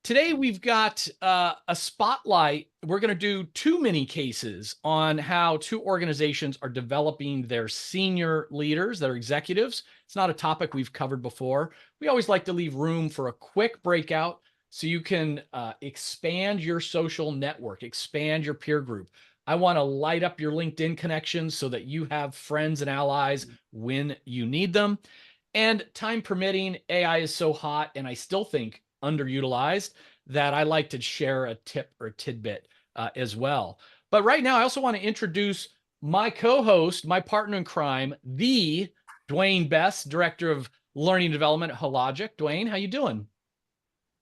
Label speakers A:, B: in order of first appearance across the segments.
A: Today we've got a spotlight. We're going to do two mini cases on how two organizations are developing their senior leaders, their executives. It's not a topic we've covered before. We always like to leave room for a quick breakout so you can expand your social network, expand your peer group. I want to light up your LinkedIn connections so that you have friends and allies when you need them. And time permitting, AI is so hot, and I still think underutilized, that I like to share a tip or a tidbit as well. But right now, I also want to introduce my co-host, my partner in crime, the Dwayne Best, Director of Learning and Development at Hologic. Dwayne, how you doing?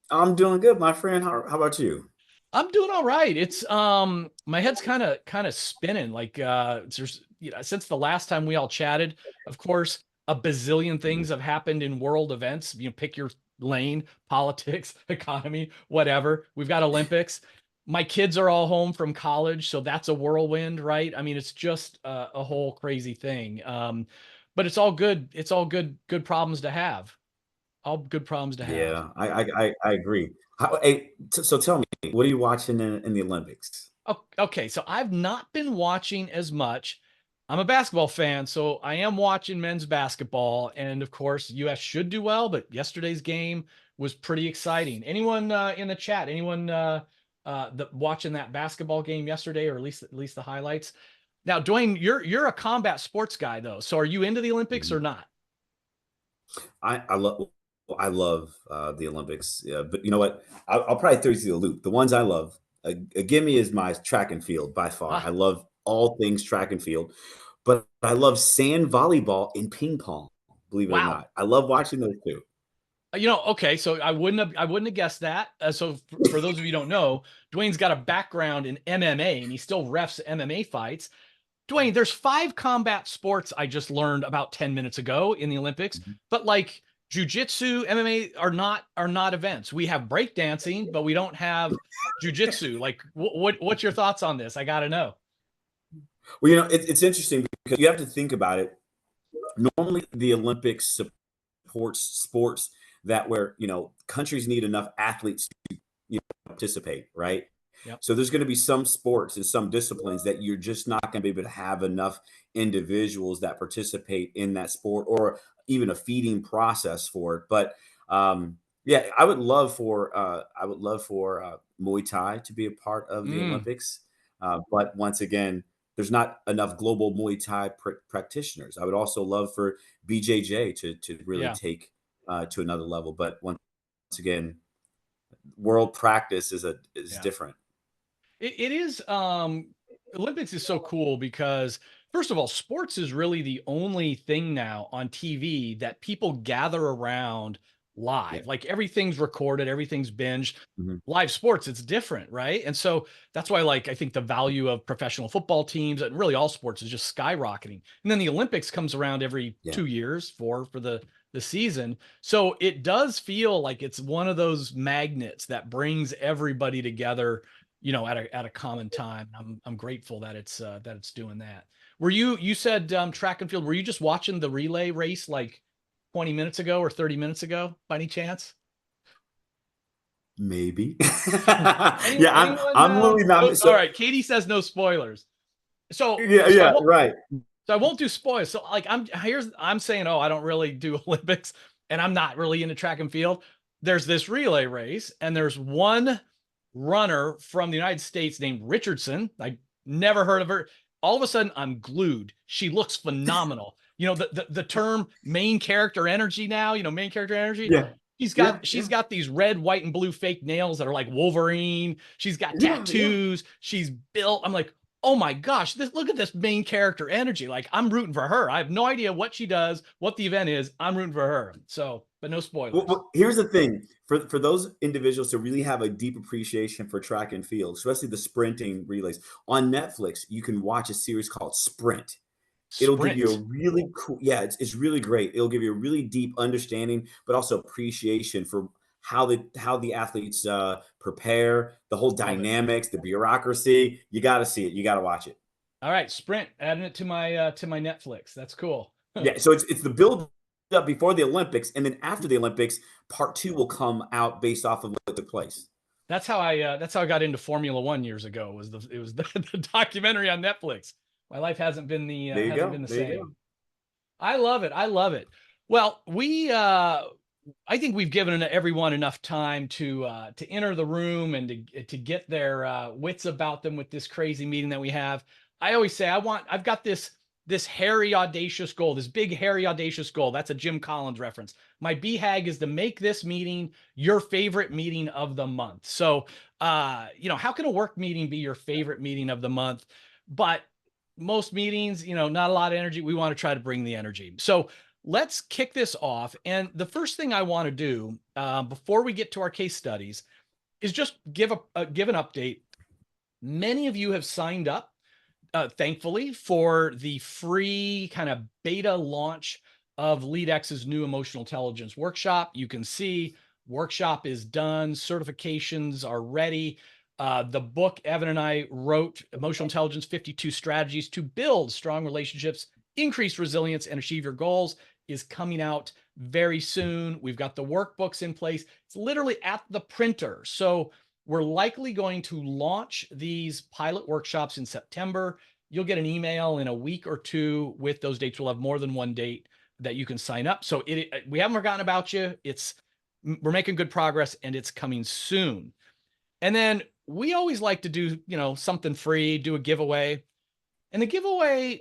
B: I'm doing good, my friend. How about you?
A: I'm doing all right. It's my head's kind of spinning. Like there's since the last time we all chatted, of course, a bazillion things have happened in world events. Pick your lane, politics, economy, whatever. We've got Olympics. My kids are all home from college, so that's a whirlwind, right? I mean, it's just a whole crazy thing. But it's all good. It's all good problems to have. All good problems to have.
B: Yeah, I agree. So tell me, what are you watching in the Olympics?
A: Okay, so I've not been watching as much. I'm a basketball fan, so I am watching men's basketball, and of course, U.S. should do well. But yesterday's game was pretty exciting. Anyone in the chat? Anyone watching that basketball game yesterday, or at least the highlights? Now, Dwayne, you're a combat sports guy though, so are you into the Olympics or
B: Mhm.
A: not?
B: I love the Olympics, yeah, but you know what? I'll probably throw you to the loop. The ones I love, gimme is my track and field by far. I
A: Ah,
B: love all things track and field, but I love sand volleyball and ping pong. Believe it or
A: wow.
B: not, I love watching those two.
A: Okay, so I wouldn't have guessed that. So for those of you who don't know, Dwayne's got a background in MMA and he still refs MMA fights. Dwayne, there's five combat sports I just learned about 10 minutes ago in the Olympics,
B: Mhm.
A: but like jujitsu, MMA are not events. We have breakdancing, but we don't have jujitsu. Like what's your thoughts on this? I got to know.
B: Well, it's interesting because you have to think about it. Normally, the Olympics supports sports that where countries need enough athletes to participate, right?
A: Yep.
B: So there's going to be some sports and some disciplines that you're just not going to be able to have enough individuals that participate in that sport or even a feeding process for it. But yeah, I would love for Muay Thai to be a part of the
A: Mm,
B: Olympics. But once again, there's not enough global Muay Thai practitioners. I would also love for BJJ to really
A: yeah.
B: take to another level. But once again, world practice is
A: Yeah.
B: different.
A: It is Olympics is so cool because first of all, sports is really the only thing now on TV that people gather around
B: Yeah.
A: live. Like everything's recorded, everything's binged.
B: Mhm.
A: Live sports, it's different, right? And so that's why, like, I think the value of professional football teams and really all sports is just skyrocketing. And then the Olympics comes around every
B: Yeah.
A: 2 years for the season. So it does feel like it's one of those magnets that brings everybody together, at a common time. I'm grateful that it's doing that. You said track and field? Were you just watching the relay race like 20 minutes ago or 30 minutes ago by any chance?
B: Maybe.
A: Anyone?
B: Yeah, I'm
A: Anyone?
B: I'm really
A: No,
B: not
A: all
B: so
A: right. Katie says no spoilers. So
B: yeah,
A: so I
B: yeah,
A: won't
B: right.
A: so I won't do spoilers. So like I'm saying, oh, I don't really do Olympics, and I'm not really into track and field. There's this relay race, and there's one runner from the United States named Richardson. I never heard of her. All of a sudden, I'm glued. She looks phenomenal. The term main character energy now. Main character energy.
B: Yeah.
A: She's
B: Yeah,
A: got she's
B: yeah.
A: got these red, white, and blue fake nails that are like Wolverine. She's got
B: Yeah, yeah.
A: tattoos. She's built. I'm like, oh my gosh, look at this main character energy. Like I'm rooting for her. I have no idea what she does, what the event is. I'm rooting for her. So, but no
B: Well,
A: spoilers.
B: well, here's the thing. For those individuals to really have a deep appreciation for track and field, especially the sprinting relays, on Netflix, you can watch a series called Sprint. It'll give you a
A: Sprint.
B: really cool, yeah, it's really great. It'll give you a really deep understanding, but also appreciation for how the athletes prepare, the whole
A: Love it.
B: dynamics, the bureaucracy. You got to see it. You got to watch it.
A: All right, Sprint. Adding it to my Netflix. That's cool.
B: Yeah, so it's the build up before the Olympics, and then after the Olympics, part two will come out based off of what took place.
A: That's how I got into Formula One years ago. It was the documentary on Netflix. My life hasn't been
B: There you
A: hasn't
B: go.
A: been the
B: There you
A: same.
B: go.
A: I love it. I love it. Well, I think we've given everyone enough time to enter the room and to get their wits about them with this crazy meeting that we have. I always say I've got this hairy audacious goal, this big hairy audacious goal. That's a Jim Collins reference. My BHAG is to make this meeting your favorite meeting of the month. So how can a work meeting be your favorite meeting of the month? But most meetings, not a lot of energy. We want to try to bring the energy. So let's kick this off. And the first thing I want to do before we get to our case studies is just give an update. Many of you have signed up, thankfully, for the free kind of beta launch of LeadX's new emotional intelligence workshop. You can see workshop is done. Certifications are ready. The book Evan and I wrote, Emotional Intelligence 52 Strategies to Build Strong Relationships, Increase Resilience, and Achieve Your Goals, is coming out very soon. We've got the workbooks in place. It's literally at the printer. So we're likely going to launch these pilot workshops in September. You'll get an email in a week or two with those dates. We'll have more than one date that you can sign up. So we haven't forgotten about you. We're making good progress, and it's coming soon. And then we always like to do, something free, do a giveaway. And the giveaway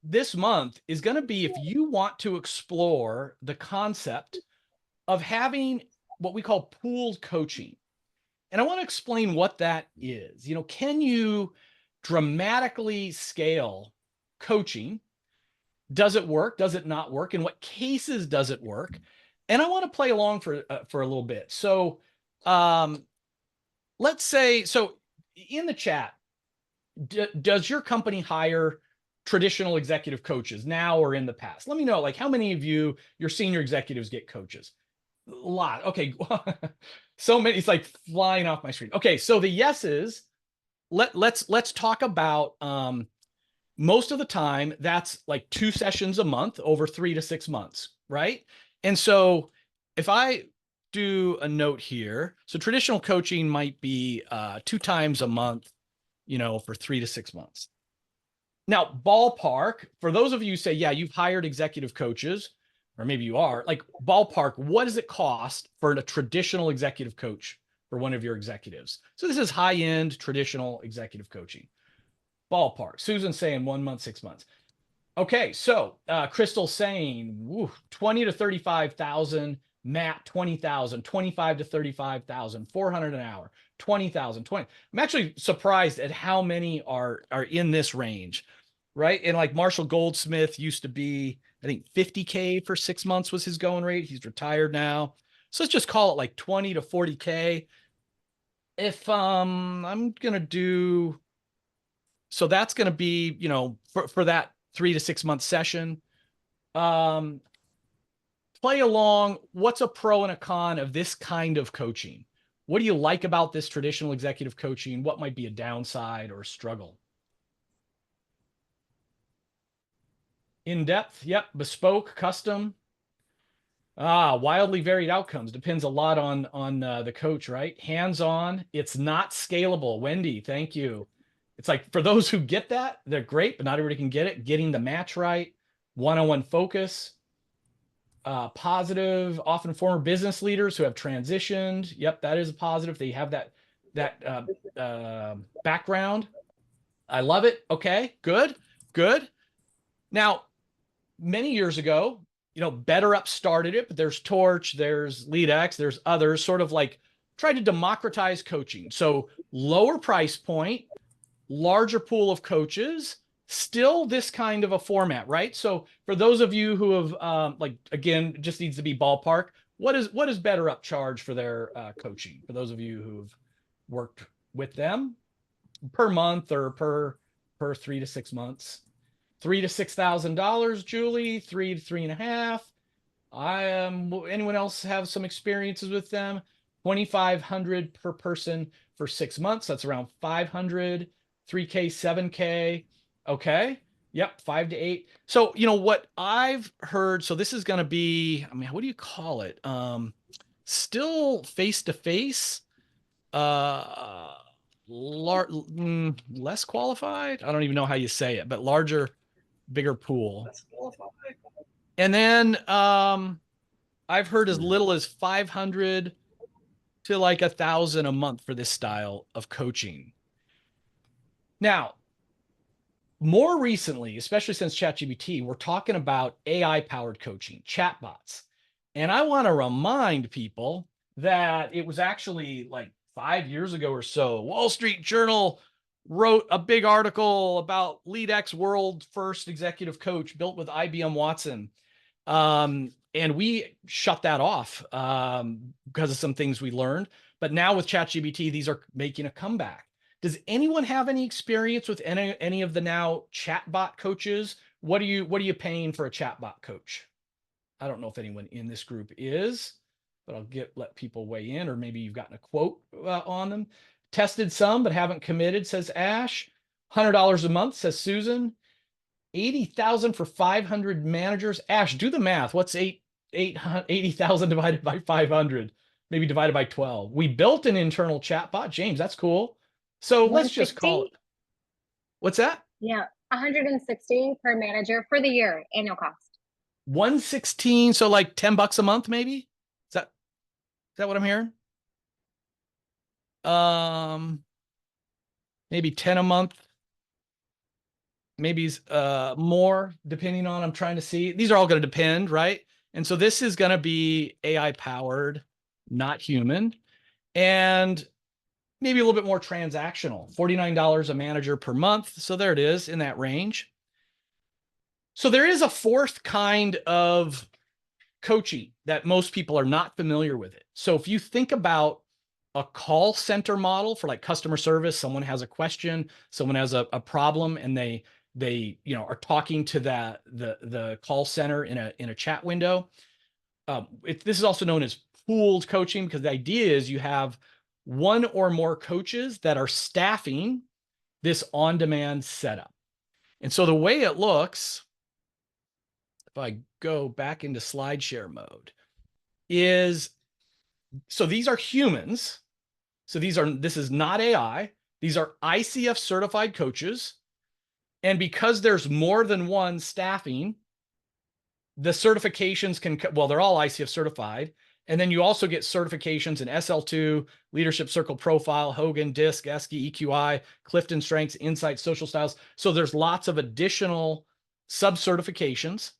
A: this month is going to be if you want to explore the concept of having what we call pooled coaching. And I want to explain what that is. Can you dramatically scale coaching? Does it work? Does it not work? In what cases does it work? And I want to play along for a little bit. So let's say, in the chat, does your company hire traditional executive coaches now or in the past? Let me know, how many of your senior executives get coaches? A lot. Okay. So many, it's like flying off my screen. Okay. So the yeses, let's talk about, most of the time that's like 2 sessions a month over 3 to 6 months. Right. And so if I do a note here, so traditional coaching might be 2 times a month, for 3 to 6 months. Now, ballpark, for those of you who say, yeah, you've hired executive coaches, or maybe you are, ballpark, what does it cost for a traditional executive coach for one of your executives? So this is high-end traditional executive coaching. Ballpark. Susan's saying 1 month, 6 months. Okay, so Crystal's saying 20 to 35,000, Matt 20,000, 25 to 35,000, 400 an hour, 20,000, 20. I'm actually surprised at how many are in this range, right? And like Marshall Goldsmith used to be, I think 50K for 6 months was his going rate. He's retired now. So let's just call it like 20 to 40K. If I'm gonna do, so that's gonna be, for that 3 to 6 month session. Play along. What's a pro and a con of this kind of coaching? What do you like about this traditional executive coaching? What might be a downside or a struggle? In-depth, yep. Bespoke, custom. Wildly varied outcomes. Depends a lot on the coach, right? Hands-on. It's not scalable. Wendy, thank you. It's like, for those who get that, they're great, but not everybody can get it. Getting the match right. One-on-one focus. Positive, often former business leaders who have transitioned. Yep, that is a positive. They have that background. I love it. Okay, good. Now, many years ago, BetterUp started it, but there's Torch, there's LeadX, there's others, sort of like try to democratize coaching. So lower price point, larger pool of coaches, still this kind of a format, right? So for those of you who have, again, just needs to be ballpark, what does BetterUp charge for their coaching? For those of you who've worked with them, per month or per 3 to 6 months, $3,000 to $6,000, Julie, 3 to 3.5. Anyone else have some experiences with them? 2,500 per person for 6 months. That's around 500, 3K, 7K. Okay. Yep, 5 to 8. So, what I've heard, so this is going to be, I mean, what do you call it? Still face to face, uh, less qualified. I don't even know how you say it, but larger, bigger pool. And then, I've heard as little as 500 to like 1,000 a month for this style of coaching. Now, more recently, especially since ChatGPT, we're talking about AI powered coaching, chatbots. And I want to remind people that it was actually like 5 years ago or so, Wall Street Journal wrote a big article about LeadX world first executive coach built with IBM Watson. And we shut that off because of some things we learned. But now with ChatGPT, these are making a comeback. Does anyone have any experience with any of the now chatbot coaches? What are you paying for a chatbot coach? I don't know if anyone in this group is, but I'll let people weigh in, or maybe you've gotten a quote on them. Tested some, but haven't committed, says Ash. $100 a month, says Susan. 80,000 for 500 managers. Ash, do the math. What's 80,000 divided by 500? Maybe divided by 12. We built an internal chatbot. James, that's cool. So let's just call it. What's that?
C: Yeah, 160 per manager for the year, annual cost.
A: 116, so like $10 a month, maybe? Is that what I'm hearing? Maybe 10 a month. Maybe more, depending on, I'm trying to see. These are all going to depend, right? And so this is going to be AI powered, not human, and maybe a little bit more transactional. $49 a manager per month. So there it is, in that range. So there is a fourth kind of coaching that most people are not familiar with it. So if you think about a call center model for like customer service, someone has a question, someone has a problem, and they are talking to the call center in a chat window. This is also known as pooled coaching, because the idea is you have one or more coaches that are staffing this on-demand setup. And so the way it looks, if I go back into SlideShare mode, is, so these are humans. So this is not AI. These are ICF certified coaches. And because there's more than one staffing, the certifications they're all ICF certified. And then you also get certifications in SL2, Leadership Circle Profile, Hogan, DISC, ESKI, EQI, Clifton Strengths, Insight, Social Styles. So there's lots of additional sub-certifications.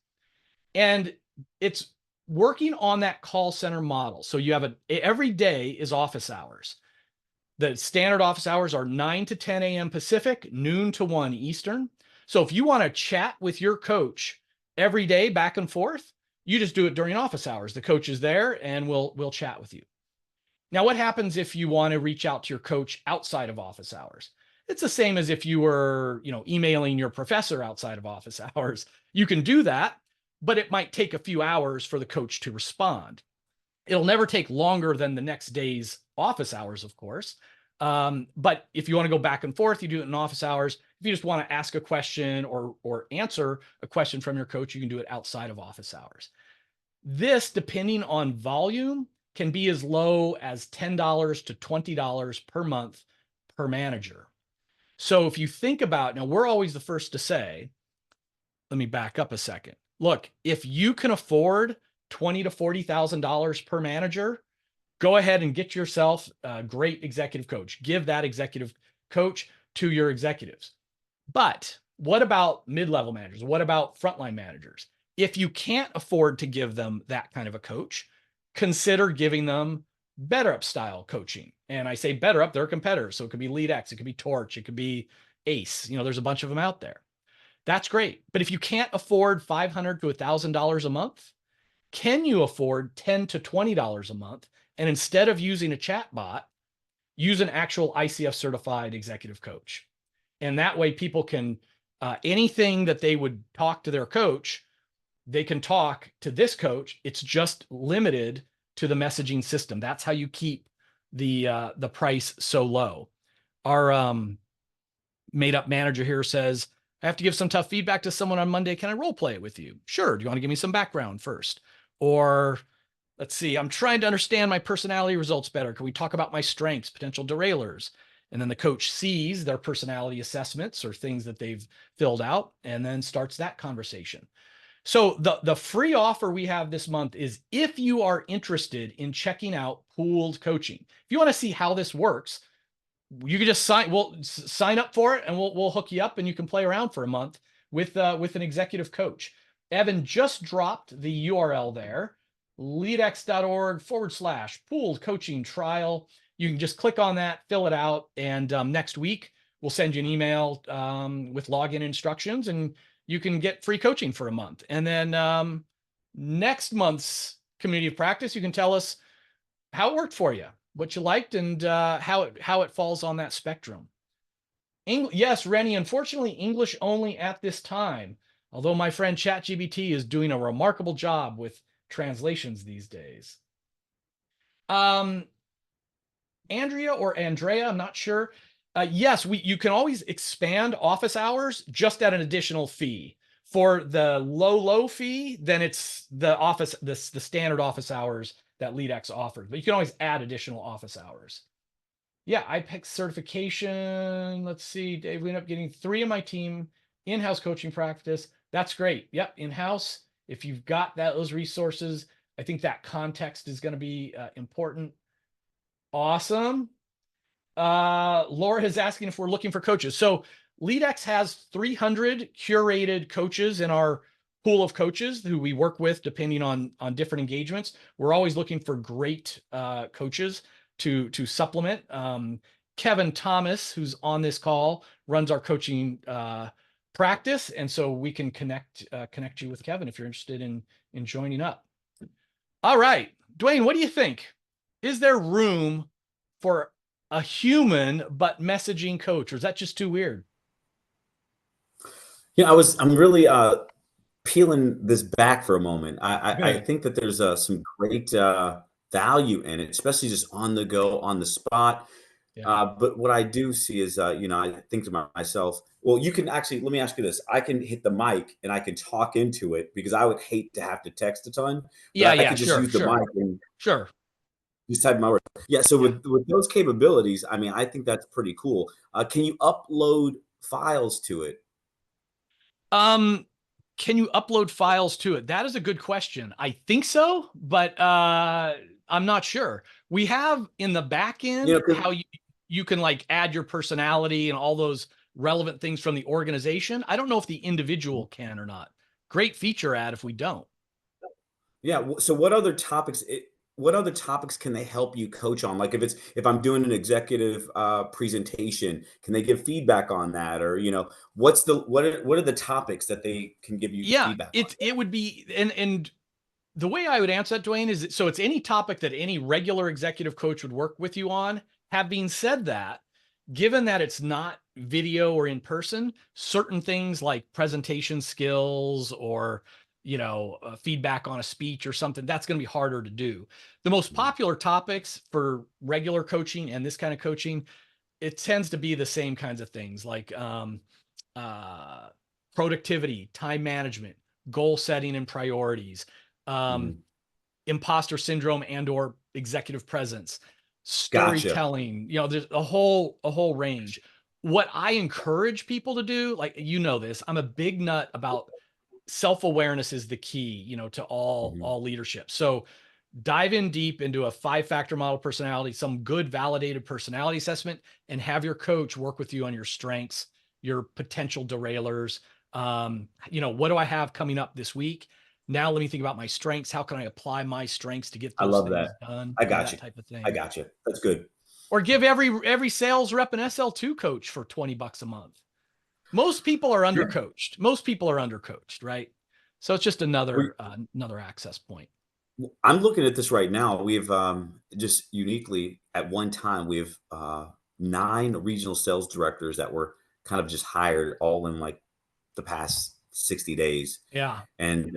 A: And it's working on that call center model. So you have every day is office hours. The standard office hours are 9 to 10 a.m. Pacific, noon to 1 Eastern. So if you want to chat with your coach every day back and forth, you just do it during office hours. The coach is there and we'll chat with you. Now, what happens if you want to reach out to your coach outside of office hours? It's the same as if you were, emailing your professor outside of office hours. You can do that, but it might take a few hours for the coach to respond. It'll never take longer than the next day's office hours, of course. But if you want to go back and forth, you do it in office hours. If you just want to ask a question or answer a question from your coach, you can do it outside of office hours. This, depending on volume, can be as low as $10 to $20 per month per manager. So if you think about, now we're always the first to say, let me back up a second. Look, if you can afford $20,000 to $40,000 per manager, go ahead and get yourself a great executive coach. Give that executive coach to your executives. But what about mid-level managers? What about frontline managers? If you can't afford to give them that kind of a coach, consider giving them BetterUp style coaching. And I say BetterUp, they're competitors. So it could be LeadX, it could be Torch, it could be Ace. There's a bunch of them out there. That's great. But if you can't afford $500 to $1,000 a month, can you afford $10 to $20 a month? And instead of using a chat bot, use an actual ICF certified executive coach. And that way people can, anything that they would talk to their coach, they can talk to this coach. It's just limited to the messaging system. That's how you keep the price so low. Our made up manager here says, I have to give some tough feedback to someone on Monday. Can I role play it with you? Sure. Do you want to give me some background first? Or let's see, I'm trying to understand my personality results better. Can we talk about my strengths, potential derailers? And then the coach sees their personality assessments or things that they've filled out and then starts that conversation. So the free offer we have this month is if you are interested in checking out pooled coaching. If you want to see how this works, you can just sign up for it and we'll hook you up and you can play around for a month with an executive coach. Evan just dropped the URL there, leadx.org/pooled coaching trial. You can just click on that, fill it out, and next week we'll send you an email with login instructions and you can get free coaching for a month. And then next month's community of practice, you can tell us how it worked for you, what you liked, and how it falls on that spectrum. Yes, Rennie, unfortunately, English only at this time, although my friend ChatGPT is doing a remarkable job with translations these days. Andrea or Andrea, I'm not sure. Yes, you can always expand office hours just at an additional fee. For the low fee, then it's the standard office hours that LeadX offers, but you can always add additional office hours. Yeah, I picked certification. Let's see, Dave, we ended up getting 3 of my team in-house coaching practice. That's great. Yep, in-house. If you've got those resources, I think that context is going to be important. Awesome. Laura is asking if we're looking for coaches. So LeadX has 300 curated coaches in our pool of coaches who we work with depending on different engagements. We're always looking for great coaches to supplement. Kevin Thomas, who's on this call, runs our coaching practice, and so we can connect you with Kevin if you're interested in joining up. All right, Dwayne, what do you think? Is there room for a human but messaging coach, or is that just too weird?
B: Yeah, I'm really peeling this back for a moment. I think that there's some great value in it, especially just on the go, on the spot.
A: Yeah.
B: But what I do see is, I think to myself, well, you can actually, let me ask you this. I can hit the mic and I can talk into it because I would hate to have to text a ton, but I could just use the mic and just type my words. Yeah. So with those capabilities, I mean, I think that's pretty cool. Can you upload files to it?
A: Can you upload files to it? That is a good question. I think so, but I'm not sure. We have in the back end how you can like add your personality and all those relevant things from the organization. I don't know if the individual can or not. Great feature add if we don't.
B: Yeah. So what other topics? What other topics can they help you coach on? Like if I'm doing an executive presentation, can they give feedback on that? Or what are the topics that they can give you feedback on?
A: It would be and the way I would answer that, Dwayne, is so it's any topic that any regular executive coach would work with you on. Having said that, given that it's not video or in person, certain things like presentation skills or feedback on a speech or something, that's going to be harder to do. The most popular topics for regular coaching and this kind of coaching, it tends to be the same kinds of things like productivity, time management, goal setting and priorities, imposter syndrome and or executive presence, storytelling.
B: Gotcha.
A: There's a whole range. What I encourage people to do, like this, I'm a big nut about self-awareness is the key, to all leadership. So dive in deep into a 5-factor model personality, some good validated personality assessment, and have your coach work with you on your strengths, your potential derailers. What do I have coming up this week? Now let me think about my strengths. How can I apply my strengths to get those things done?
B: I got you.
A: That type of thing.
B: I got you. That's good.
A: Or give every sales rep an SL2 coach for $20 a month. Most people are undercoached. Most people are undercoached, right? So it's just another access point.
B: I'm looking at this right now. We have just uniquely at one time, we have 9 regional sales directors that were kind of just hired all in like the past 60 days.
A: Yeah.
B: And,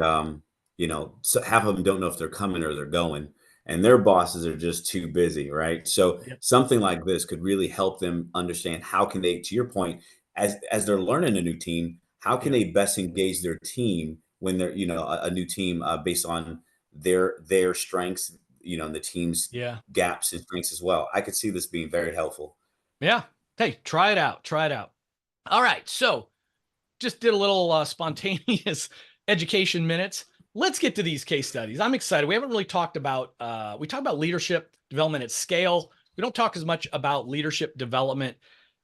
B: so half of them don't know if they're coming or they're going, and their bosses are just too busy. Right. So something like this could really help them understand how can they, to your point, as they're learning a new team, how can they best engage their team when they're, a new team based on their strengths, and the team's
A: Yeah.
B: gaps and strengths as well. I could see this being very helpful.
A: Yeah. Hey, try it out. Try it out. All right. So just did a little spontaneous education minutes. Let's get to these case studies. I'm excited. We haven't really talked about, we talk about leadership development at scale. We don't talk as much about leadership development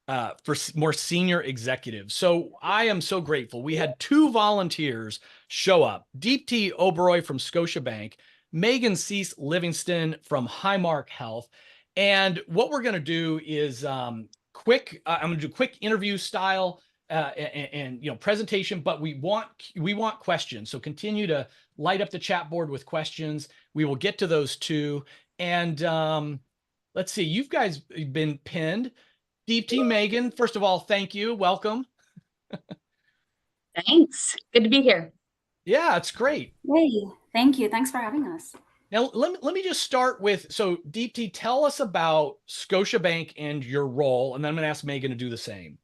A: for more senior executives. So I am so grateful. We had 2 volunteers show up, Deepti Oberoi from Scotia Bank, Megan Cease Livingston from Highmark Health. And what we're going to do is I'm going to do quick interview style and presentation, but we want questions. So continue to light up the chat board with questions. We will get to those too. And let's see, you guys been pinned. Deepti, Megan, first of all, thank you. Welcome.
D: Thanks. Good to be here.
A: Yeah, it's great.
D: Hey, thank you. Thanks for having us.
A: Now, let me just start with, so Deepti, tell us about Scotiabank and your role, and then I'm going to ask Megan to do the same.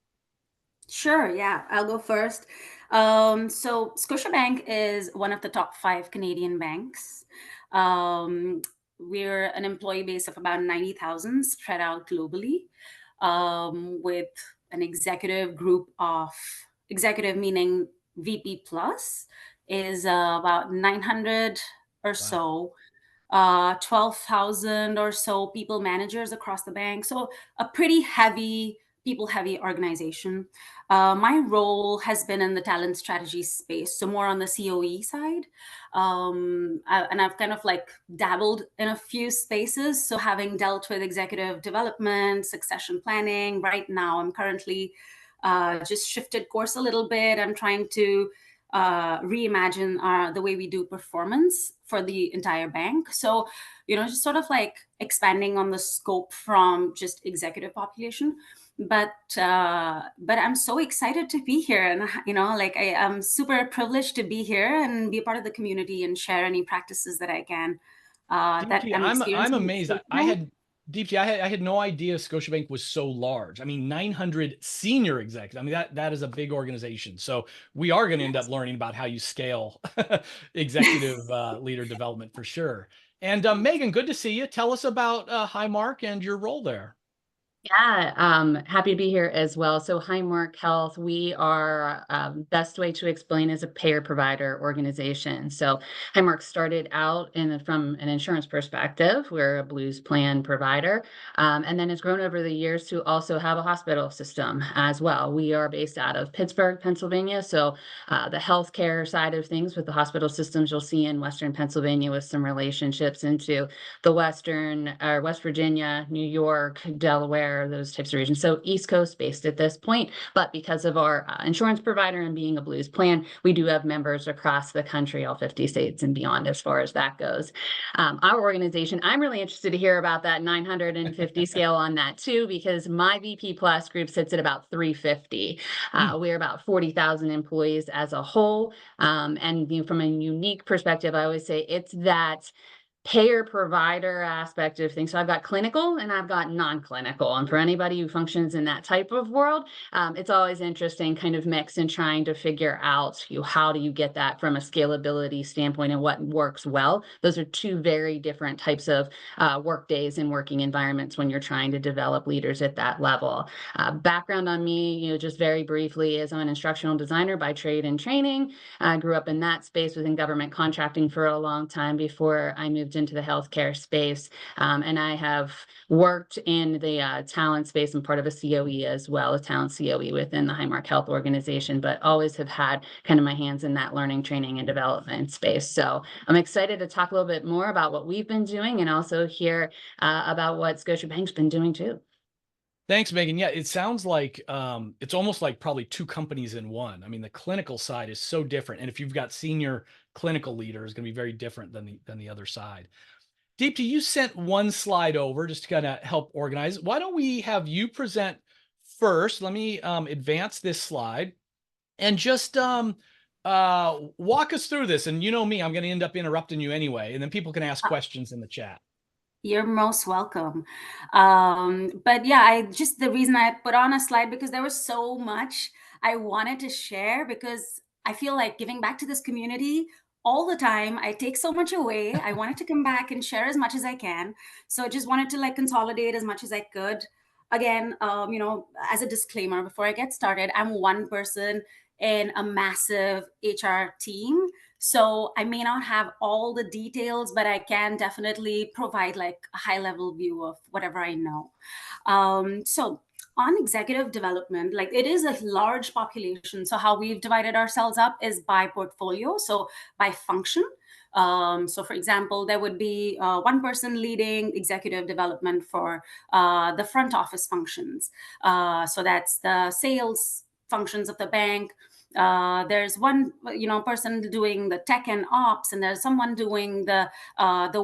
D: Sure. Yeah, I'll go first. So Scotiabank is one of the top 5 Canadian banks. We're an employee base of about 90,000 spread out globally, with an executive group of executive, meaning VP plus, is about 900 or so. 12,000 or so people managers across the bank. So a pretty people heavy organization. My role has been in the talent strategy space, so more on the COE side. And I've kind of like dabbled in a few spaces. So having dealt with executive development, succession planning, right now I'm currently just shifted course a little bit. I'm trying to reimagine the way we do performance for the entire bank. So, just sort of like expanding on the scope from just executive population. But I'm so excited to be here, and I'm super privileged to be here and be a part of the community and share any practices that I can.
A: Deepti, I'm amazed. Deepti, I had no idea Scotiabank was so large. I mean, 900 senior executives. I mean, that is a big organization. So we are going to end up learning about how you scale executive leader development for sure. And Megan, good to see you. Tell us about Highmark and your role there.
D: Yeah, happy to be here as well. So Highmark Health, we are, best way to explain, is a payer provider organization. So Highmark started out from an insurance perspective. We're a Blues plan provider, and then has grown over the years to also have a hospital system as well. We are based out of Pittsburgh, Pennsylvania. So the healthcare side of things with the hospital systems you'll see in Western Pennsylvania, with some relationships into the West Virginia, New York, Delaware, those types of regions. So East Coast based at this point, but because of our insurance provider and being a Blues plan, we do have members across the country, all 50 states and beyond, as far as that goes. Our organization, I'm really interested to hear about that 950 scale on that too, because my VP plus group sits at about 350. We're about 40,000 employees as a whole. And from a unique perspective, I always say it's that payer provider aspect of things. So I've got clinical and I've got non-clinical. And for anybody who functions in that type of world, it's always interesting kind of mix and trying to figure out how do you get that from a scalability standpoint and what works well. Those are 2 very different types of work days and working environments when you're trying to develop leaders at that level. Background on me, just very briefly, is I'm an instructional designer by trade and training. I grew up in that space within government contracting for a long time before I moved into the healthcare space. And I have worked in the talent space and part of a COE as well, a talent COE within the Highmark Health organization, but always have had kind of my hands in that learning, training, and development space. So I'm excited to talk a little bit more about what we've been doing and also hear about what Scotiabank's been doing too.
A: Thanks, Megan. Yeah, it sounds like it's almost like probably 2 companies in one. I mean, the clinical side is so different, and if you've got senior clinical leaders, it's going to be very different than the other side. Deepti, you sent one slide over just to kind of help organize. Why don't we have you present first? Let me advance this slide and just walk us through this. And you know me, I'm going to end up interrupting you anyway, and then people can ask questions in the chat.
D: You're most welcome. But yeah, the reason I put on a slide, because there was so much
E: I wanted to share because I feel like giving back to this community all the time. I take so much away. I wanted to come back and share as much as I can. So I just wanted to like consolidate as much as I could. Again, as a disclaimer before I get started, I'm one person in a massive HR team. So I may not have all the details, but I can definitely provide like a high level view of whatever I know. So on executive development, like it is a large population. So how we've divided ourselves up is by portfolio, so by function. So for example, there would be one person leading executive development for the front office functions. So that's the sales functions of the bank. There's one person doing the tech and ops, and there's someone doing the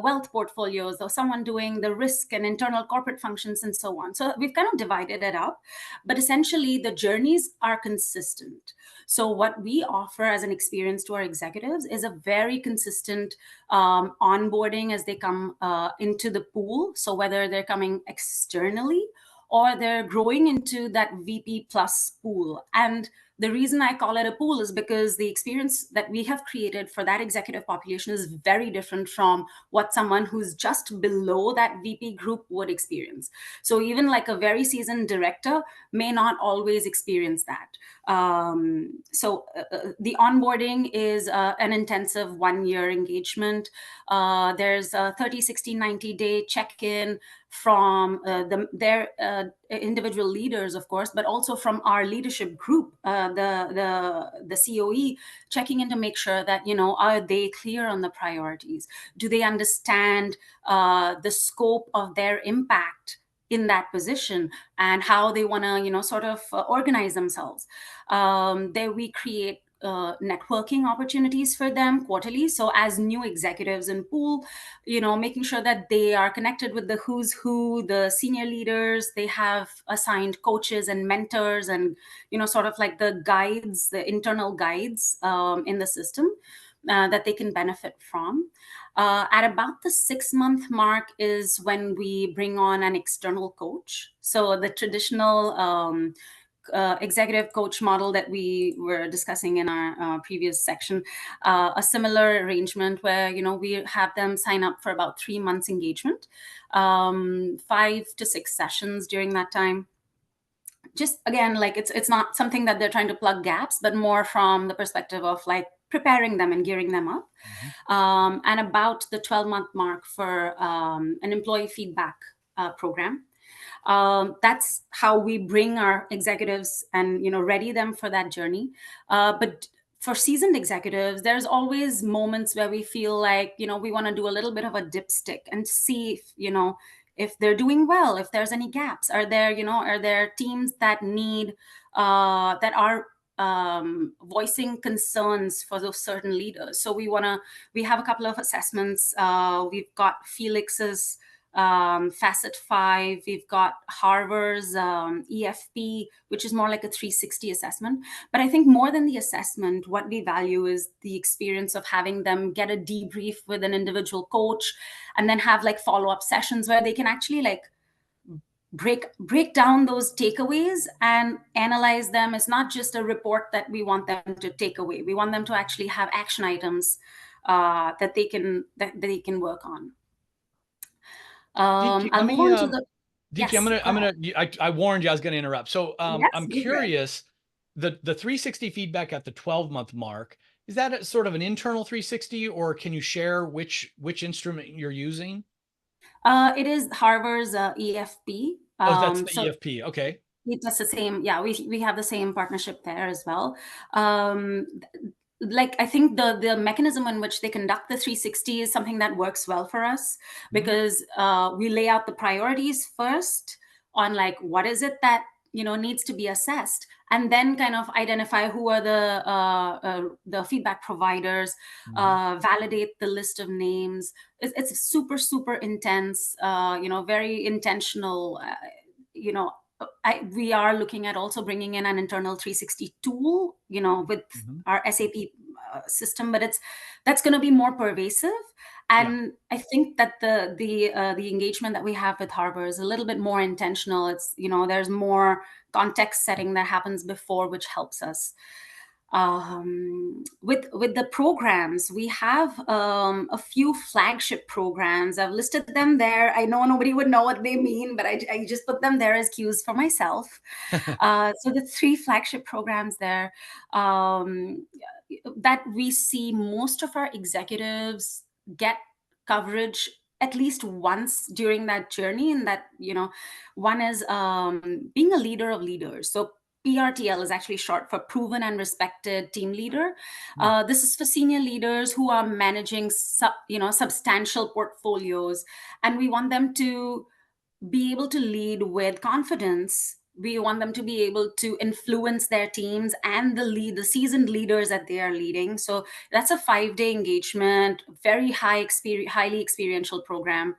E: wealth portfolios, or someone doing the risk and internal corporate functions, and so on. So we've kind of divided it up, but essentially the journeys are consistent. So what we offer as an experience to our executives is a very consistent onboarding as they come into the pool. So whether they're coming externally or they're growing into that VP plus pool. And the reason I call it a pool is because the experience that we have created for that executive population is very different from what someone who's just below that VP group would experience. So even like a very seasoned director may not always experience that. The onboarding is an intensive 1-year engagement. There's a 30, 60, 90-day check-in from their individual leaders, of course, but also from our leadership group, the COE, checking in to make sure that, are they clear on the priorities? Do they understand the scope of their impact in that position and how they want to, organize themselves? There we create networking opportunities for them quarterly. So as new executives in pool, making sure that they are connected with the who's who, the senior leaders, they have assigned coaches and mentors and, sort of like the guides, the internal guides in the system that they can benefit from. At about the 6-month mark is when we bring on an external coach. So the traditional executive coach model that we were discussing in our previous section, a similar arrangement where we have them sign up for about 3 months engagement, 5 to 6 sessions during that time. Just again, like it's not something that they're trying to plug gaps, but more from the perspective of like preparing them and gearing them up. And about the 12-month mark for an employee feedback program. That's how we bring our executives and ready them for that journey. But for seasoned executives, there's always moments where we feel like we want to do a little bit of a dipstick and see if they're doing well, if there's any gaps. Are there teams that need that are voicing concerns for those certain leaders? So we have a couple of assessments. We've got Felix's Facet 5, we've got Harvard's EFP, which is more like a 360 assessment. But I think more than the assessment, what we value is the experience of having them get a debrief with an individual coach, and then have like follow-up sessions where they can actually like break down those takeaways and analyze them. It's not just a report that we want them to take away. We want them to actually have action items that they can work on.
A: Deepti,
E: I'll move on to the.
A: Deepti, I warned you I was going to interrupt. So
E: Yes,
A: I'm curious, the 360 feedback at the 12-month mark, is that a sort of an internal 360, or can you share which instrument you're using?
E: It is Harvard's EFP.
A: That's the EFP. Okay.
E: It's the same. Yeah, we have the same partnership there as well. Like I think the mechanism in which they conduct the 360 is something that works well for us, because we lay out the priorities first on like what is it that needs to be assessed, and then kind of identify who are the feedback providers, validate the list of names. It's super intense, very intentional. We are looking at also bringing in an internal 360 tool, with our SAP system, but that's going to be more pervasive. And I think that the engagement that we have with Harbor is a little bit more intentional. It's, there's more context setting that happens before, which helps us. With the programs, we have a few flagship programs. I've listed them there. I know nobody would know what they mean, but I just put them there as cues for myself. So the 3 flagship programs there that we see most of our executives get coverage at least once during that journey. And that, one is being a leader of leaders. So PRTL is actually short for proven and respected team leader. This is for senior leaders who are managing substantial portfolios, and we want them to be able to lead with confidence. We want them to be able to influence their teams and the seasoned leaders that they are leading. So that's a 5-day engagement, very highly experiential program.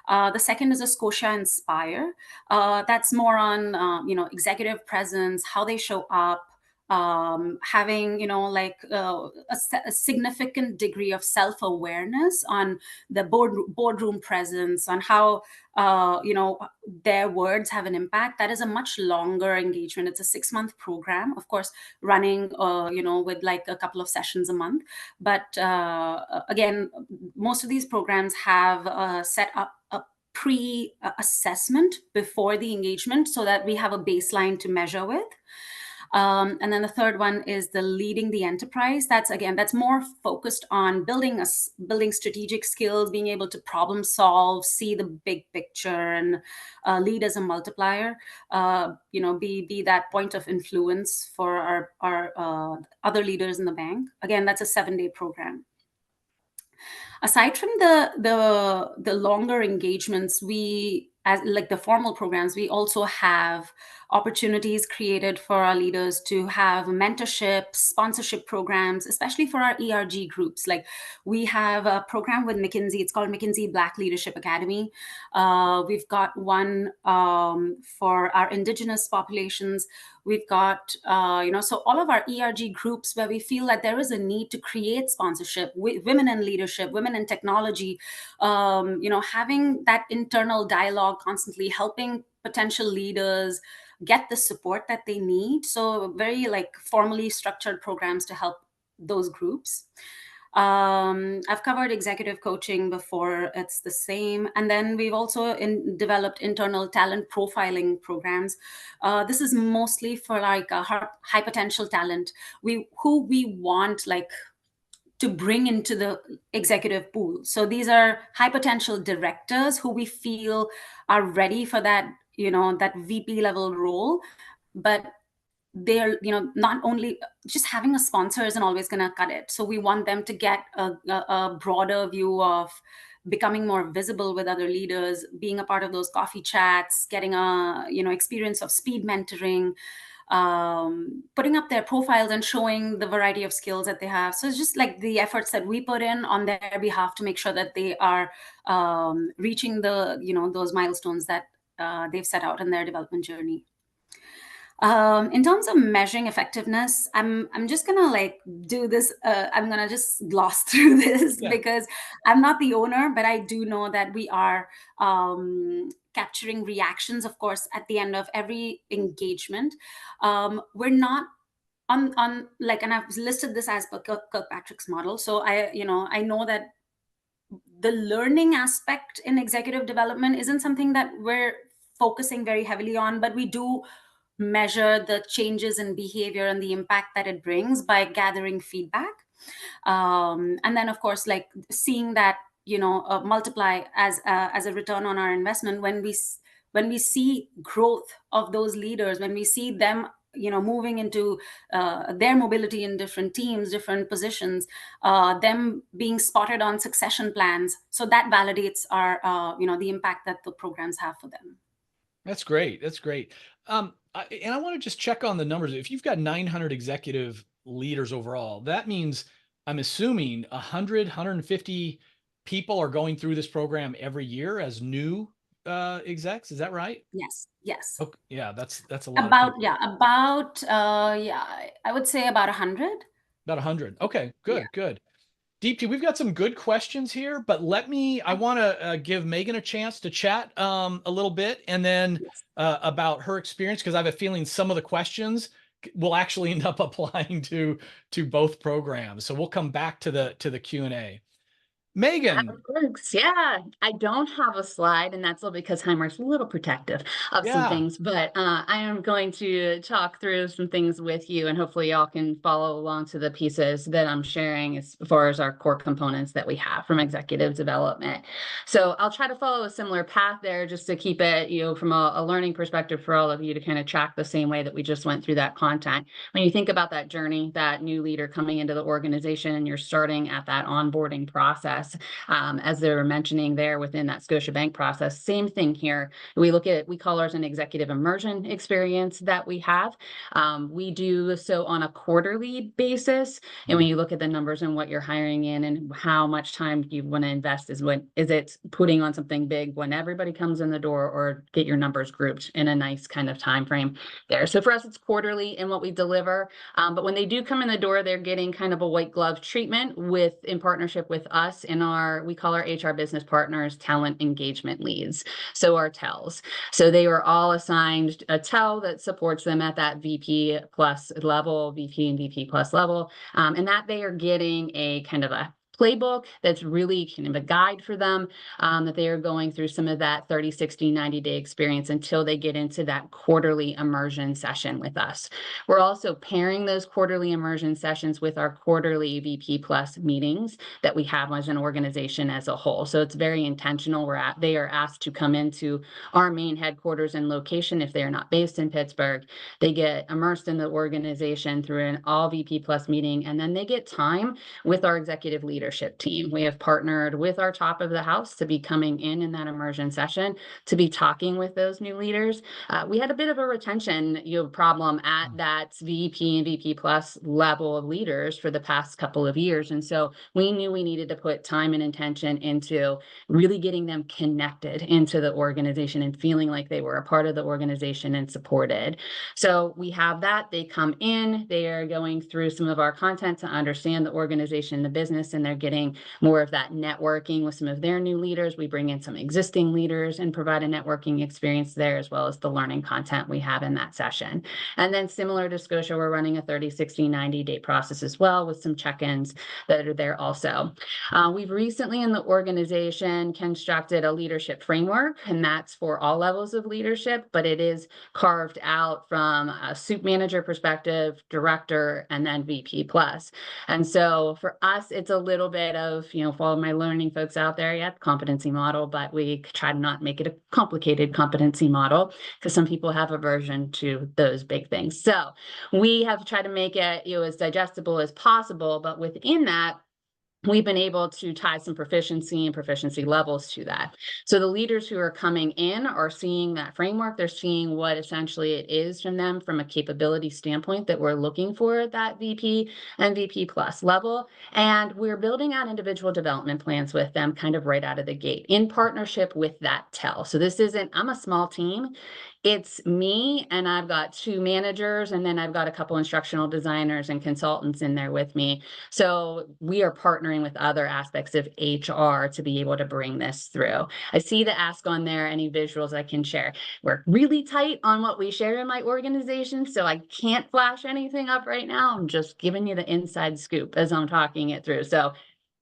E: The second is a Scotia Inspire. That's more on executive presence, how they show up, having a significant degree of self-awareness on the boardroom presence, on how their words have an impact. That is a much longer engagement. It's a 6-month program, of course, running with like a couple of sessions a month. But again, most of these programs have set up a pre-assessment before the engagement so that we have a baseline to measure with. And then the third one is the leading the enterprise. That's more focused on building strategic skills, being able to problem solve, see the big picture, and lead as a multiplier. Be that point of influence for our other leaders in the bank. Again, that's a 7-day program. Aside from the longer engagements, as like the formal programs, we also have opportunities created for our leaders to have mentorship, sponsorship programs, especially for our ERG groups. Like we have a program with McKinsey. It's called McKinsey Black Leadership Academy. We've got one for our indigenous populations. We've got, so all of our ERG groups where we feel that there is a need to create sponsorship, women in leadership, women in technology, having that internal dialogue, constantly helping potential leaders get the support that they need. So very like formally structured programs to help those groups. I've covered executive coaching before. It's the same. And then we've also developed internal talent profiling programs. This is mostly for like high potential talent, who we want like to bring into the executive pool. So these are high potential directors who we feel are ready for that, that VP level role, but they're, not only just having a sponsor isn't always going to cut it. So we want them to get a broader view of becoming more visible with other leaders, being a part of those coffee chats, getting a, experience of speed mentoring, putting up their profiles and showing the variety of skills that they have. So it's just like the efforts that we put in on their behalf to make sure that they are reaching the, those milestones that they've set out in their development journey. In terms of measuring effectiveness, I'm just gonna do this. I'm gonna just gloss through this because I'm not the owner, but I do know that we are capturing reactions, of course, at the end of every engagement. We're not on and I've listed this as Kirkpatrick's model. So I know that the learning aspect in executive development isn't something that we're focusing very heavily on, but we do measure the changes in behavior and the impact that it brings by gathering feedback. And then, of course, seeing that, multiply as a return on our investment when we see growth of those leaders, when we see them, moving into their mobility in different teams, different positions, them being spotted on succession plans. So that validates our, the impact that the programs have for them.
A: That's great. That's great. And I want to just check on the numbers. If you've got 900 executive leaders overall, that means I'm assuming 150 people are going through this program every year as new execs. Is that right?
E: Yes. Yes.
A: Okay. Yeah, that's a lot.
E: I would say about 100.
A: About 100. Okay, good, good. Deepti, we've got some good questions here, but I want to give Megan a chance to chat a little bit, and then about her experience, because I have a feeling some of the questions will actually end up applying to both programs. So we'll come back to the Q&A. Megan.
D: Yeah, I don't have a slide, and that's all because Highmark's a little protective of some things, but I am going to talk through some things with you, and hopefully y'all can follow along to the pieces that I'm sharing as far as our core components that we have from executive development. So I'll try to follow a similar path there just to keep it, from a learning perspective for all of you to kind of track the same way that we just went through that content. When you think about that journey, that new leader coming into the organization, and you're starting at that onboarding process, as they were mentioning there within that Scotiabank process, same thing here. We call ours an executive immersion experience that we have. We do so on a quarterly basis. And when you look at the numbers and what you're hiring in and how much time you want to invest is it putting on something big when everybody comes in the door, or get your numbers grouped in a nice kind of time frame there. So for us, it's quarterly in what we deliver. But when they do come in the door, they're getting kind of a white glove treatment in partnership with us in we call our HR business partners talent engagement leads. So our TELs. So they were all assigned a TEL that supports them at that VP plus level, VP and VP plus level, and that they are getting a kind of a playbook that's really kind of a guide for them, that they are going through some of that 30, 60, 90-day experience until they get into that quarterly immersion session with us. We're also pairing those quarterly immersion sessions with our quarterly VP Plus meetings that we have as an organization as a whole. So it's very intentional. They are asked to come into our main headquarters and location if they are not based in Pittsburgh. They get immersed in the organization through an all VP Plus meeting, and then they get time with our executive leadership team. We have partnered with our top of the house to be coming in that immersion session to be talking with those new leaders. We had a bit of a retention problem at that VP and VP Plus level of leaders for the past couple of years. And so we knew we needed to put time and intention into really getting them connected into the organization and feeling like they were a part of the organization and supported. So we have that. They come in, they are going through some of our content to understand the organization, the business, and they're getting more of that networking with some of their new leaders. We bring in some existing leaders and provide a networking experience there, as well as the learning content we have in that session. And then similar to Scotia, we're running a 30, 60, 90-day process as well with some check-ins that are there also. We've recently in the organization constructed a leadership framework, and that's for all levels of leadership, but it is carved out from a soup manager perspective, director, and then VP plus. And so for us, it's a little bit of, for all my learning folks out there, competency model, but we try to not make it a complicated competency model because some people have aversion to those big things. So we have tried to make it as digestible as possible, but within that, we've been able to tie some proficiency and proficiency levels to that. So the leaders who are coming in are seeing that framework. They're seeing what essentially it is from them from a capability standpoint that we're looking for at that VP and VP plus level. And we're building out individual development plans with them kind of right out of the gate in partnership with that TEL. So this isn't, I'm a small team. It's me, and I've got 2 managers, and then I've got a couple instructional designers and consultants in there with me. So we are partnering with other aspects of HR to be able to bring this through. I see the ask on there, any visuals I can share. We're really tight on what we share in my organization, so I can't flash anything up right now. I'm just giving you the inside scoop as I'm talking it through. So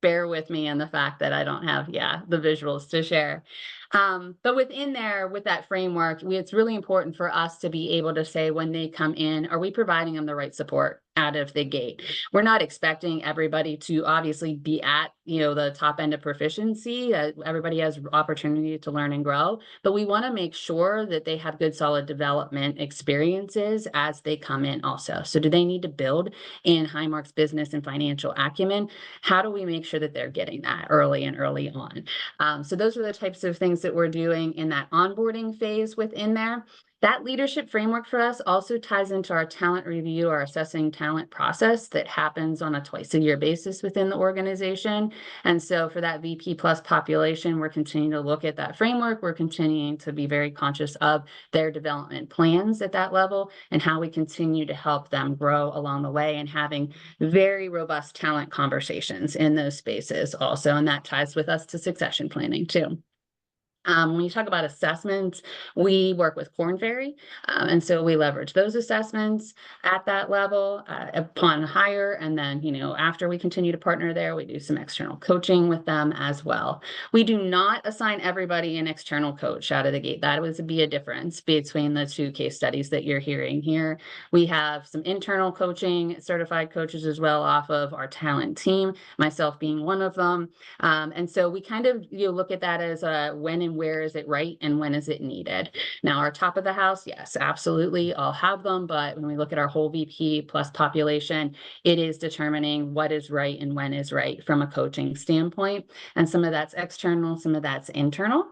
D: bear with me on the fact that I don't have, the visuals to share. But within there, with that framework, it's really important for us to be able to say when they come in, are we providing them the right support out of the gate? We're not expecting everybody to obviously be at, the top end of proficiency. Everybody has opportunity to learn and grow, but we want to make sure that they have good, solid development experiences as they come in also. So do they need to build in Highmark's business and financial acumen? How do we make sure that they're getting that early on? So those are the types of things that we're doing in that onboarding phase within there. That leadership framework for us also ties into our talent review, our assessing talent process that happens on a twice-a-year basis within the organization. And so for that VP plus population, we're continuing to look at that framework. We're continuing to be very conscious of their development plans at that level and how we continue to help them grow along the way, and having very robust talent conversations in those spaces also. And that ties with us to succession planning too. When you talk about assessments, we work with Korn Ferry, and so we leverage those assessments at that level upon hire, and then after we continue to partner there, we do some external coaching with them as well. We do not assign everybody an external coach out of the gate. That would be a difference between the two case studies that you're hearing here. We have some internal coaching, certified coaches as well off of our talent team, myself being one of them, and so we kind of look at that as a when and where is it right and when is it needed. Now, our top of the house, yes, absolutely, I'll have them, but when we look at our whole VP plus population, it is determining what is right and when is right from a coaching standpoint. And some of that's external, some of that's internal.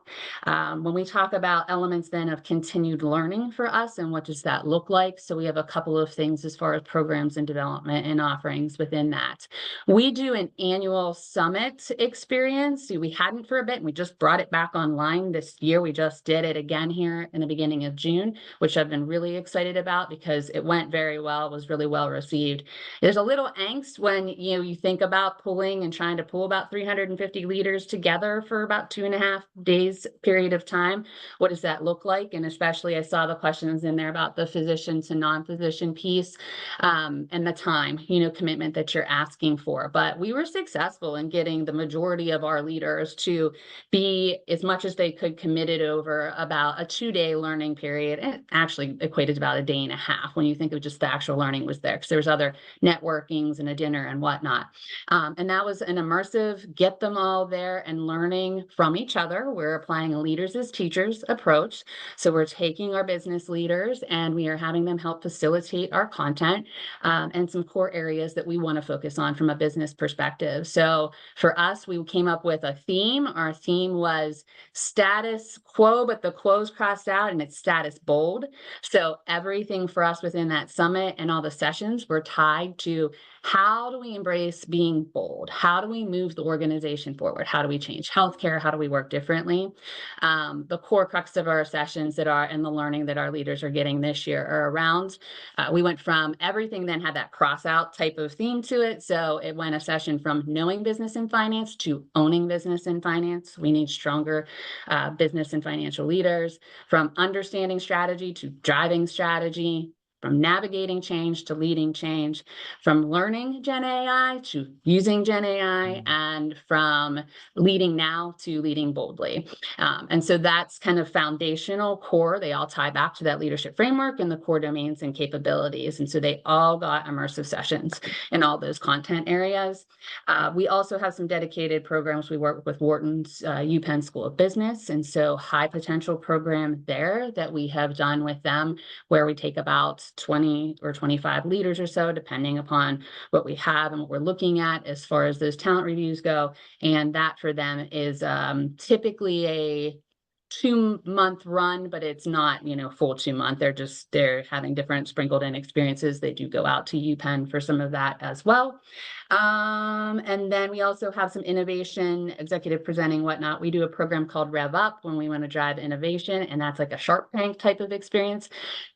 D: When we talk about elements then of continued learning for us and what does that look like, so we have a couple of things as far as programs and development and offerings within that. We do an annual summit experience. We hadn't for a bit, and we just brought it back online this year. We just did it again here in the beginning of June, which I've been really excited about because it went very well, was really well received. There's a little angst when you think about pulling and trying to pull about 350 leaders together for about 2.5 days period of time. What does that look like? And especially I saw the questions in there about the physician to non-physician piece, and the time, commitment that you're asking for. But we were successful in getting the majority of our leaders to be, as much as they could, committed over about a 2-day learning period. It actually equated to about 1.5 days when you think of just the actual learning was there, because there was other networkings and a dinner and whatnot. And that was an immersive, get them all there and learning from each other. We're applying a leaders as teachers approach. So we're taking our business leaders and we are having them help facilitate our content, and some core areas that we want to focus on from a business perspective. So for us, we came up with a theme. Our theme was status quo, but the quo's crossed out and it's status bold. So everything for us within that summit and all the sessions were tied to how do we embrace being bold? How do we move the organization forward? How do we change healthcare? How do we work differently? The core crux of our sessions that are, and the learning that our leaders are getting this year are around, we went from everything then had that cross out type of theme to it. So it went a session from knowing business and finance to owning business and finance. We need stronger business and financial leaders. From understanding strategy to driving strategy, from navigating change to leading change, from learning Gen AI to using Gen AI, and from leading now to leading boldly. And so that's kind of foundational core. They all tie back to that leadership framework and the core domains and capabilities. And so they all got immersive sessions in all those content areas. We also have some dedicated programs. We work with Wharton's UPenn School of Business. And so high potential program there that we have done with them, where we take about 20 or 25 leaders or so, depending upon what we have and what we're looking at as far as those talent reviews go. And that for them is typically a 2-month run, but it's not, full 2 month. They're having different sprinkled in experiences. They do go out to UPenn for some of that as well. And then we also have some innovation, executive presenting, whatnot. We do a program called Rev Up when we want to drive innovation, and that's like a Shark Tank type of experience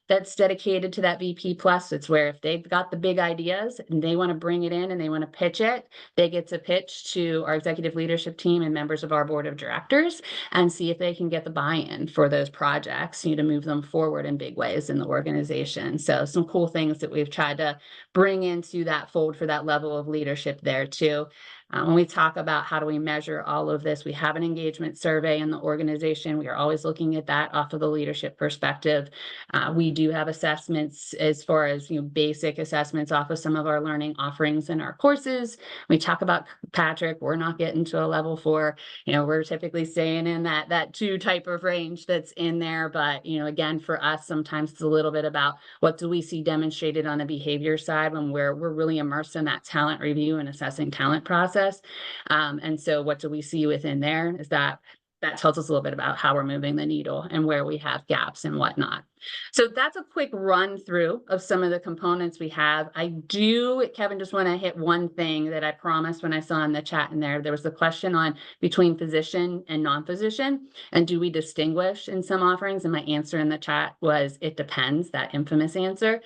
D: that's dedicated to that VP plus. It's where if they've got the big ideas and they want to bring it in and they want to pitch it, they get to pitch to our executive leadership team and members of our board of directors and see if they can get the buy-in for those projects, to move them forward in big ways in the organization. So some cool things that we've tried to bring into that fold for that level of leadership there too. When we talk about how do we measure all of this, we have an engagement survey in the organization. We are always looking at that off of the leadership perspective. We do have assessments as far as basic assessments off of some of our learning offerings in our courses. We talk about Patrick. We're not getting to a level 4. We're typically staying in that 2 type of range that's in there. But again, for us, sometimes it's a little bit about what do we see demonstrated on the behavior side when we're really immersed in that talent review and assessing talent process. And so what do we see within there is that that tells us a little bit about how we're moving the needle and where we have gaps and whatnot. So that's a quick run through of some of the components we have. I do, Kevin, just want to hit one thing that I promised when I saw in the chat in there. There was the question on between physician and non-physician, and do we distinguish in some offerings? And my answer in the chat was, it depends, that infamous answer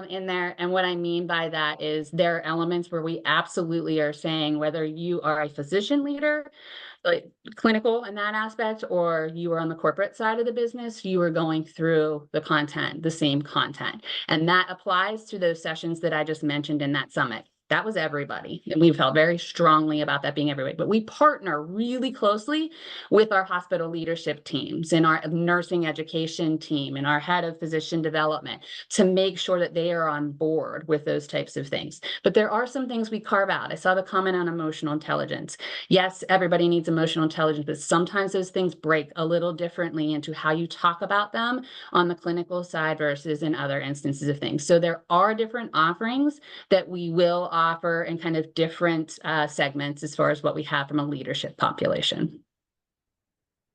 D: in there. And what I mean by that is there are elements where we absolutely are saying whether you are a physician leader, like clinical in that aspect, or you are on the corporate side of the business, you are going through the content, the same content. And that applies to those sessions that I just mentioned in that summit. That was everybody. And we felt very strongly about that being everybody. But we partner really closely with our hospital leadership teams and our nursing education team and our head of physician development to make sure that they are on board with those types of things. But there are some things we carve out. I saw the comment on emotional intelligence. Yes, everybody needs emotional intelligence, but sometimes those things break a little differently into how you talk about them on the clinical side versus in other instances of things. So there are different offerings that we will offer in kind of different segments as far as what we have from a leadership population.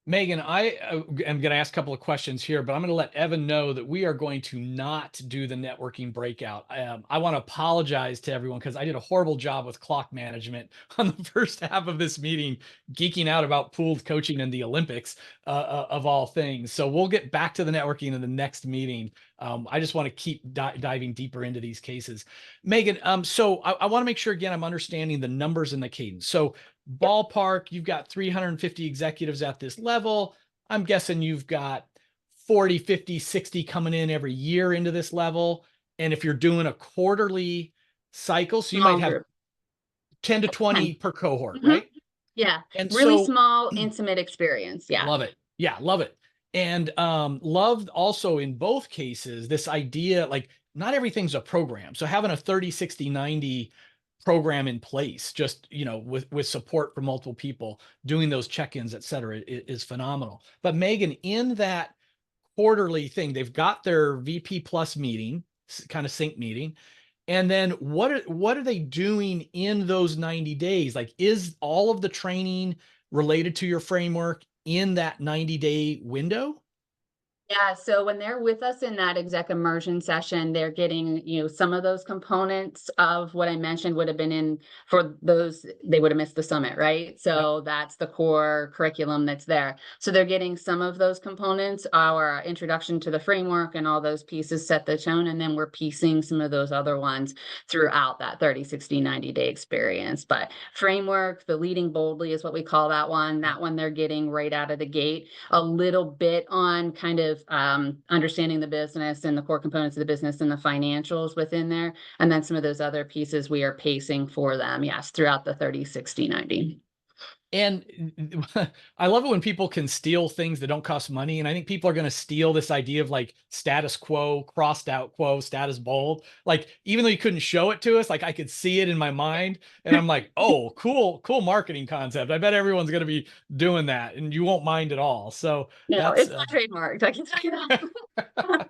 A: Megan, I am going to ask a couple of questions here, but I'm going to let Evan know that we are going to not do the networking breakout. I want to apologize to everyone because I did a horrible job with clock management on the first half of this meeting, geeking out about pooled coaching and the Olympics of all things. So we'll get back to the networking in the next meeting. I just want to keep diving deeper into these cases. Megan, so I want to make sure, again, I'm understanding the numbers and the cadence. So ballpark, you've got 350 executives at this level. I'm guessing you've got 40, 50, 60 coming in every year into this level. And if you're doing a quarterly cycle, so you might have 10 to 20 per cohort, right?
D: Yeah.
A: And
D: really
A: so,
D: small, intimate experience. Yeah.
A: Love it. Yeah, love it. And loved also in both cases, this idea, like not everything's a program. So having a 30, 60, 90 program in place, just, you know, with support for multiple people, doing those check-ins, et cetera, is phenomenal. But Megan, in that quarterly thing, they've got their VP plus meeting, kind of sync meeting. And then what are they doing in those 90 days? Like, is all of the training related to your framework in that 90-day window?
D: Yeah, so when they're with us in that exec immersion session, they're getting, you know, some of those components of what I mentioned would have been in for those, they would have missed the summit, right? So that's the core curriculum that's there. So they're getting some of those components, our introduction to the framework and all those pieces set the tone, and then we're piecing some of those other ones throughout that 30, 60, 90-day experience. But framework, the leading boldly is what we call that one. That one they're getting right out of the gate. A little bit on kind of understanding the business and the core components of the business and the financials within there. And then some of those other pieces we are pacing for them, yes, throughout the 30, 60, 90.
A: And I love it when people can steal things that don't cost money. And I think people are going to steal this idea of like status quo, crossed out quo, status bold. Like, even though you couldn't show it to us, like I could see it in my mind. And I'm like, oh, cool marketing concept. I bet everyone's going to be doing that and you won't mind at all. So
D: no, it's not trademarked. I can tell you that.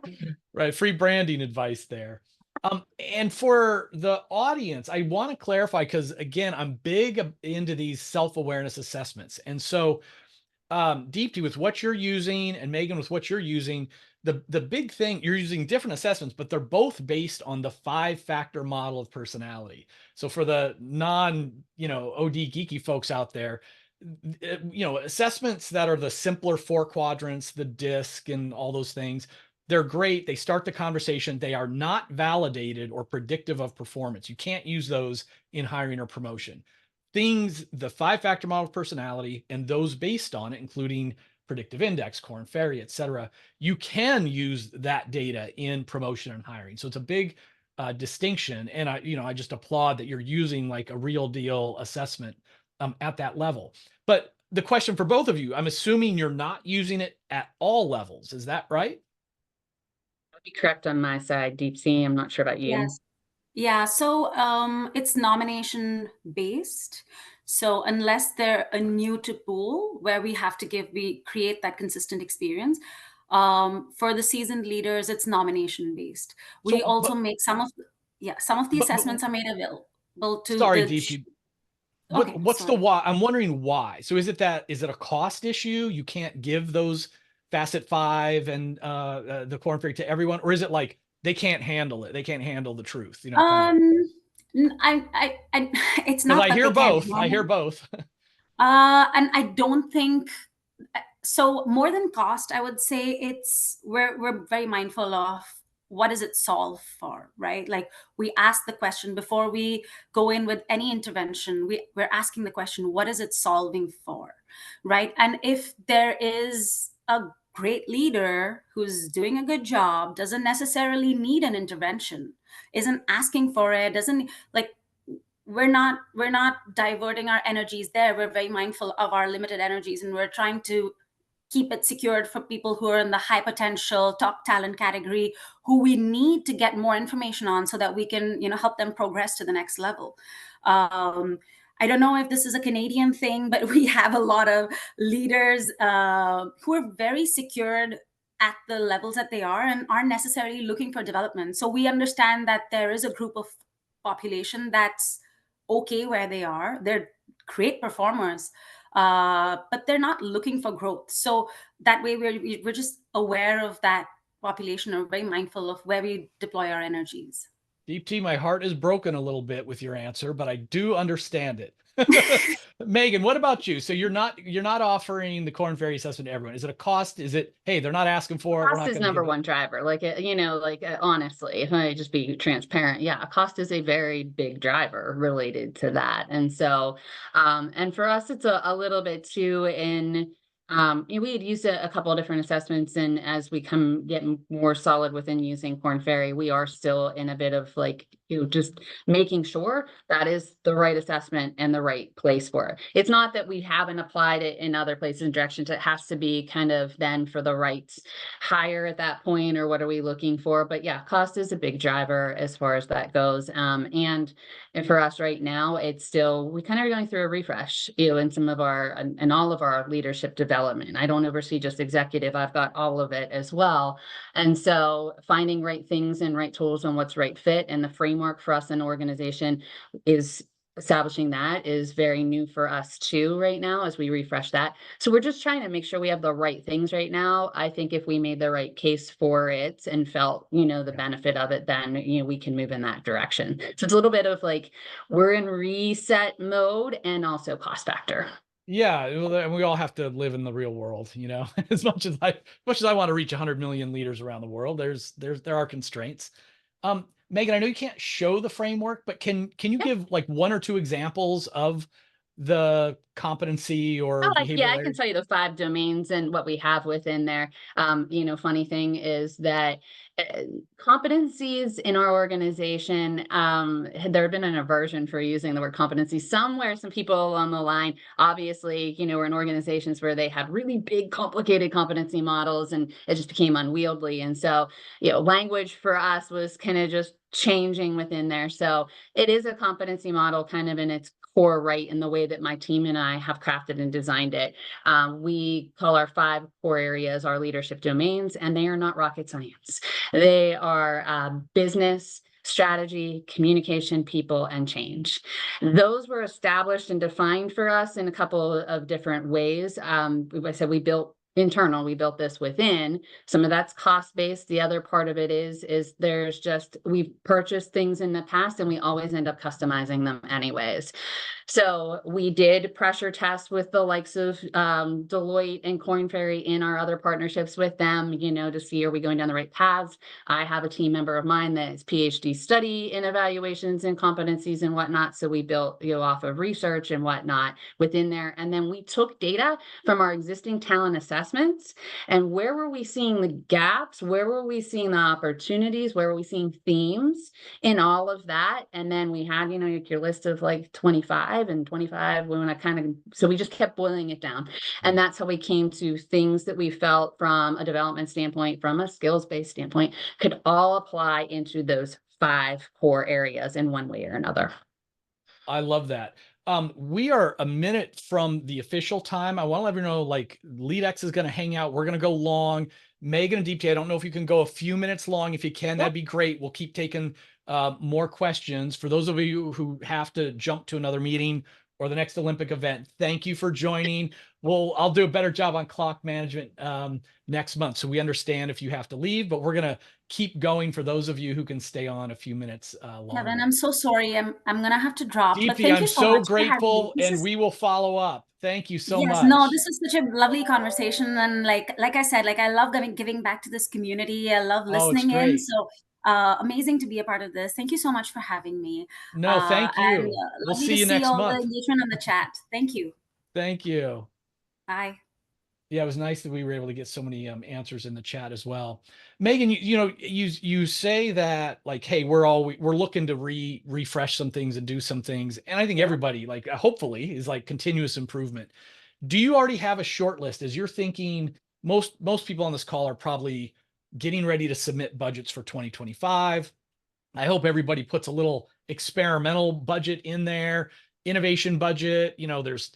A: Right. Free branding advice there. And for the audience, I want to clarify, because again, I'm big into these self-awareness assessments. And so Deepti, with what you're using, and Megan, with what you're using, the big thing, you're using different assessments, but they're both based on the 5-factor model of personality. So for the non, OD geeky folks out there, assessments that are the simpler 4 quadrants, the DISC and all those things, they're great. They start the conversation. They are not validated or predictive of performance. You can't use those in hiring or promotion. Things, the 5-factor model of personality and those based on it, including predictive index, Korn Ferry, et cetera, you can use that data in promotion and hiring. So it's a big distinction. And I just applaud that you're using like a real deal assessment at that level. But the question for both of you, I'm assuming you're not using it at all levels. Is that right?
D: Be correct on my side, Deepti. I'm not sure about you.
E: Yes. Yeah, so it's nomination based. So unless they're a new to pool where we create that consistent experience. For the seasoned leaders, it's nomination based. We also make some of the assessments are made available to
A: Sorry, Deepti. what's the
E: sorry.
A: why? I'm wondering why. So is it a cost issue? You can't give those Facet 5 and the Corn Ferry to everyone, or is it like they can't handle it? They can't handle the truth, kind of.
E: It's
A: Because
E: not
A: I
E: that
A: hear
E: they can't
A: both. I hear
E: handle.
A: both.
E: And I don't think so. More than cost, I would say we're very mindful of what does it solve for, right? Like, we ask the question before we go in with any intervention. We're asking the question, what is it solving for, right? And if there is a great leader who's doing a good job, doesn't necessarily need an intervention, isn't asking for it, doesn't like, we're not diverting our energies there. We're very mindful of our limited energies, and we're trying to keep it secured for people who are in the high potential top talent category, who we need to get more information on so that we can help them progress to the next level. I don't know if this is a Canadian thing, but we have a lot of leaders who are very secured at the levels that they are and aren't necessarily looking for development. So we understand that there is a group of population that's okay where they are. They're great performers, but they're not looking for growth. So that way we're just aware of that population, or very mindful of where we deploy our energies.
A: Deepti, my heart is broken a little bit with your answer, but I do understand it. Megan, what about you? So you're not offering the Corn Ferry assessment to everyone. Is it a cost? Is it, hey, they're not asking for it, we're
D: Cost
A: not
D: is
A: going to
D: number
A: give it?
D: one driver. Honestly, if I just be transparent, yeah, cost is a very big driver related to that. And so, and for us, it's a little bit too we had used a couple of different assessments, and as we get more solid within using Corn Ferry, we are still in a bit of just making sure that is the right assessment and the right place for it. It's not that we haven't applied it in other places and directions. It has to be kind of then for the right hire at that point, or what are we looking for? But yeah, cost is a big driver as far as that goes. And for us right now, it's still, we kind of are going through a refresh, in some of our, and all of our leadership development. I don't oversee just executive, I've got all of it as well. And so finding right things and right tools and what's right fit, and the framework for us in organization is establishing that is very new for us too right now as we refresh that. So we're just trying to make sure we have the right things right now. I think if we made the right case for it and felt, the benefit of it, then, we can move in that direction. So it's a little bit of we're in reset mode and also cost factor.
A: Yeah, and we all have to live in the real world, as much as I want to reach 100 million leaders around the world, there are constraints. Megan, I know you can't show the framework, but can you give one or two examples of the competency or behavioral
D: I can
A: areas?
D: tell you the 5 domains and what we have within there. Funny thing is that competencies in our organization, there had been an aversion for using the word competency somewhere. Some people along the line, obviously, were in organizations where they had really big, complicated competency models, and it just became unwieldy. And so, language for us was kind of just changing within there. So it is a competency model kind of in its core, right, in the way that my team and I have crafted and designed it. We call our 5 core areas our leadership domains, and they are not rocket science. They are business, strategy, communication, people, and change. Those were established and defined for us in a couple of different ways. I said we built this within. Some of that's cost-based. The other part of it is we've purchased things in the past and we always end up customizing them anyways. So we did pressure test with the likes of Deloitte and Corn Ferry in our other partnerships with them, to see, are we going down the right paths? I have a team member of mine that is PhD study in evaluations and competencies and whatnot. So we built, off of research and whatnot within there. And then we took data from our existing talent assessments, and where were we seeing the gaps? Where were we seeing the opportunities? Where were we seeing themes in all of that? And then we had, your list of 25 and 25 so we just kept boiling it down. And that's how we came to things that we felt from a development standpoint, from a skills-based standpoint, could all apply into those 5 core areas in one way or another.
A: I love that. We are a minute from the official time. I want to let you know, LeadX is going to hang out. We're going to go long. Megan and Deepti, I don't know if you can go a few minutes long. If you can, that'd be great. We'll keep taking more questions. For those of you who have to jump to another meeting, or the next Olympic event. Thank you for joining. I'll do a better job on clock management next month, so we understand if you have to leave, but we're gonna keep going for those of you who can stay on a few minutes longer.
E: Kevin, I'm so sorry. I'm gonna have to drop. But
A: Deepti,
E: thank
A: I'm
E: you so
A: so
E: much for having
A: grateful,
E: me.
A: and we will follow up. Thank you so
E: Yes,
A: much.
E: no, this was such a lovely conversation, and like I said, like I love giving back to this community. I love
A: Oh, it's
E: listening in.
A: great.
E: So amazing to be a part of this. Thank you so much for having me.
A: No, thank
E: And
A: you. We'll
E: lovely
A: see
E: to
A: you
E: see
A: next
E: all the
A: month.
E: engagement on the chat. Thank you.
A: Thank you.
E: Bye.
A: Yeah, it was nice that we were able to get so many answers in the chat as well. Megan, you say that like, hey, we're looking to refresh some things and do some things, and I think everybody like hopefully is like continuous improvement. Do you already have a short list? As you're thinking, most people on this call are probably getting ready to submit budgets for 2025. I hope everybody puts a little experimental budget in there, innovation budget. There's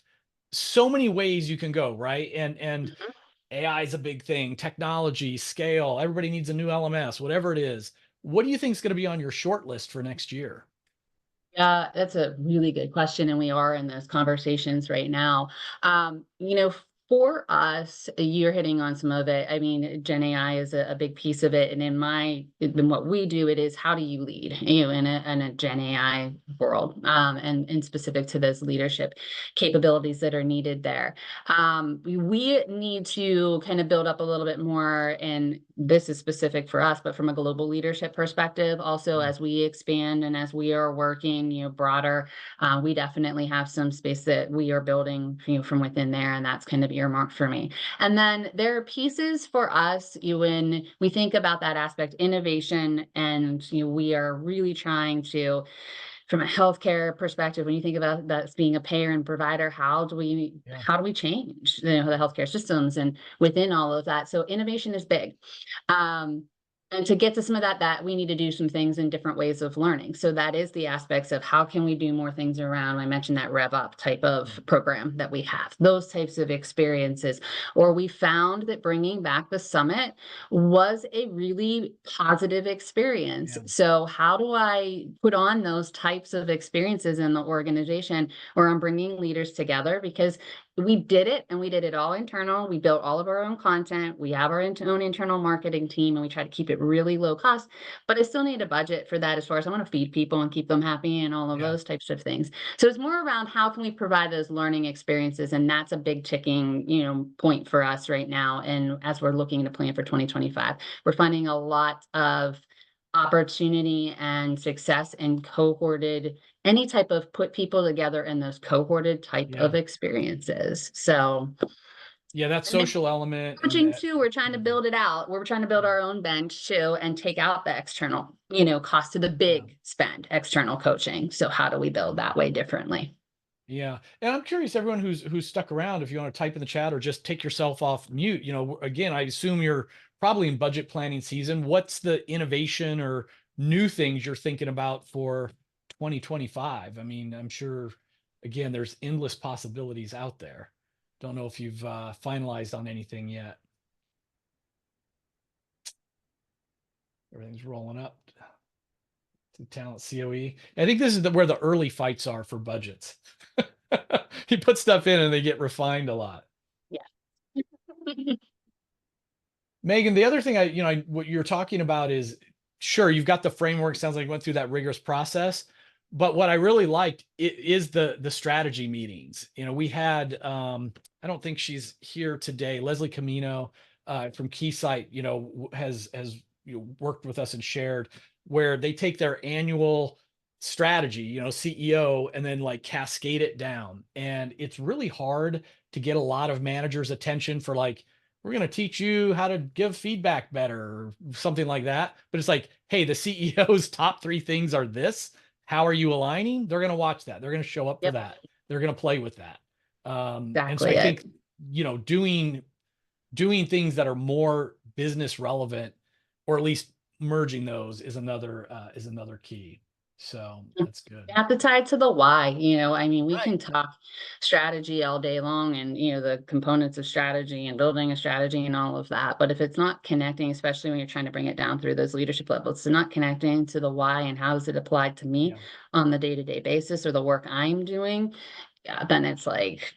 A: so many ways you can go, right? And AI is a big thing, technology, scale, everybody needs a new LMS, whatever it is. What do you think is going to be on your short list for next year?
D: Yeah, that's a really good question, and we are in those conversations right now. For us, you're hitting on some of it. I mean, Gen AI is a big piece of it, and in what we do, it is how do you lead, in a Gen AI world, and specific to those leadership capabilities that are needed there. We need to kind of build up a little bit more, and this is specific for us, but from a global leadership perspective, also as we expand and as we are working, broader, we definitely have some space that we are building, from within there, and that's kind of earmarked for me. And then there are pieces for us, when we think about that aspect, innovation, and we are really trying to, from a healthcare perspective, when you think about that being a payer and provider, how do we change the healthcare systems and within all of that? So innovation is big. And to get to some of that we need to do some things in different ways of learning. So that is the aspects of how can we do more things around. I mentioned that Rev Up type of program that we have, those types of experiences. Or we found that bringing back the summit was a really positive experience.
A: Yeah.
D: So how do I put on those types of experiences in the organization where I'm bringing leaders together? Because we did it, and we did it all internal. We built all of our own content. We have our own internal marketing team, and we try to keep it really low cost. But I still need a budget for that, as far as I want to feed people and keep them happy and all of those types of things. So it's more around how can we provide those learning experiences, and that's a big ticking, point for us right now. And as we're looking to plan for 2025, we're finding a lot of opportunity and success in cohorted, any type of put people together in those cohorted type of experiences. So
A: yeah, that social element.
D: coaching too, we're trying to build it out. We're trying to build our own bench too, and take out the external, cost of the big spend, external coaching. So how do we build that way differently?
A: Yeah. And I'm curious, everyone who's stuck around, if you want to type in the chat or just take yourself off mute, again, I assume you're probably in budget planning season. What's the innovation or new things you're thinking about for 2025? I mean, I'm sure, again, there's endless possibilities out there. Don't know if you've finalized on anything yet. Everything's rolling up. Talent COE. I think this is where the early fights are for budgets. You put stuff in and they get refined a lot.
D: Yeah.
A: Megan, the other thing what you're talking about is, sure, you've got the framework. Sounds like you went through that rigorous process. But what I really liked is the strategy meetings. We had I don't think she's here today. Leslie Camino from Keysight, has worked with us and shared, where they take their annual strategy, CEO, and then like cascade it down. And it's really hard to get a lot of managers' attention for like, we're going to teach you how to give feedback better or something like that. But it's like, hey, the CEO's top 3 things are this. How are you aligning? They're going to watch that. They're going to show up for that. They're going to play with that. And so I think, doing things that are more business relevant, or at least merging those, is another key. So that's good.
D: You have to tie it to the why. I mean, we can talk strategy all day long, and the components of strategy and building a strategy and all of that. But if it's not connecting, especially when you're trying to bring it down through those leadership levels, it's not connecting to the why and how is it applied to me on the day-to-day basis, or the work I'm doing, yeah, then it's like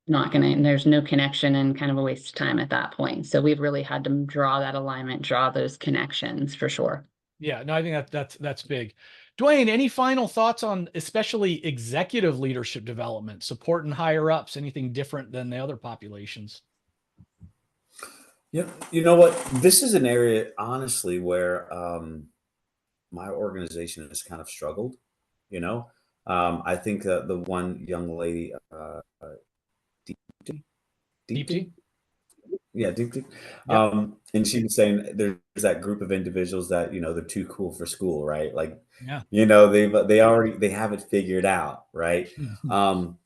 D: not gonna, there's no connection and kind of a waste of time at that point. So we've really had to draw that alignment, draw those connections for sure.
A: Yeah, no, I think that's big. Dwayne, any final thoughts on especially executive leadership development, supporting higher ups, anything different than the other populations?
B: Yeah, you know what? This is an area, honestly, where my organization has kind of struggled. You know, I think the one young lady, Deepti, Deepti,
A: Deepti?
B: yeah, Deepti,
A: Yep.
B: and she was saying there's that group of individuals that they're too cool for school, right? Like,
A: Yeah.
B: they have it figured out, right? Um,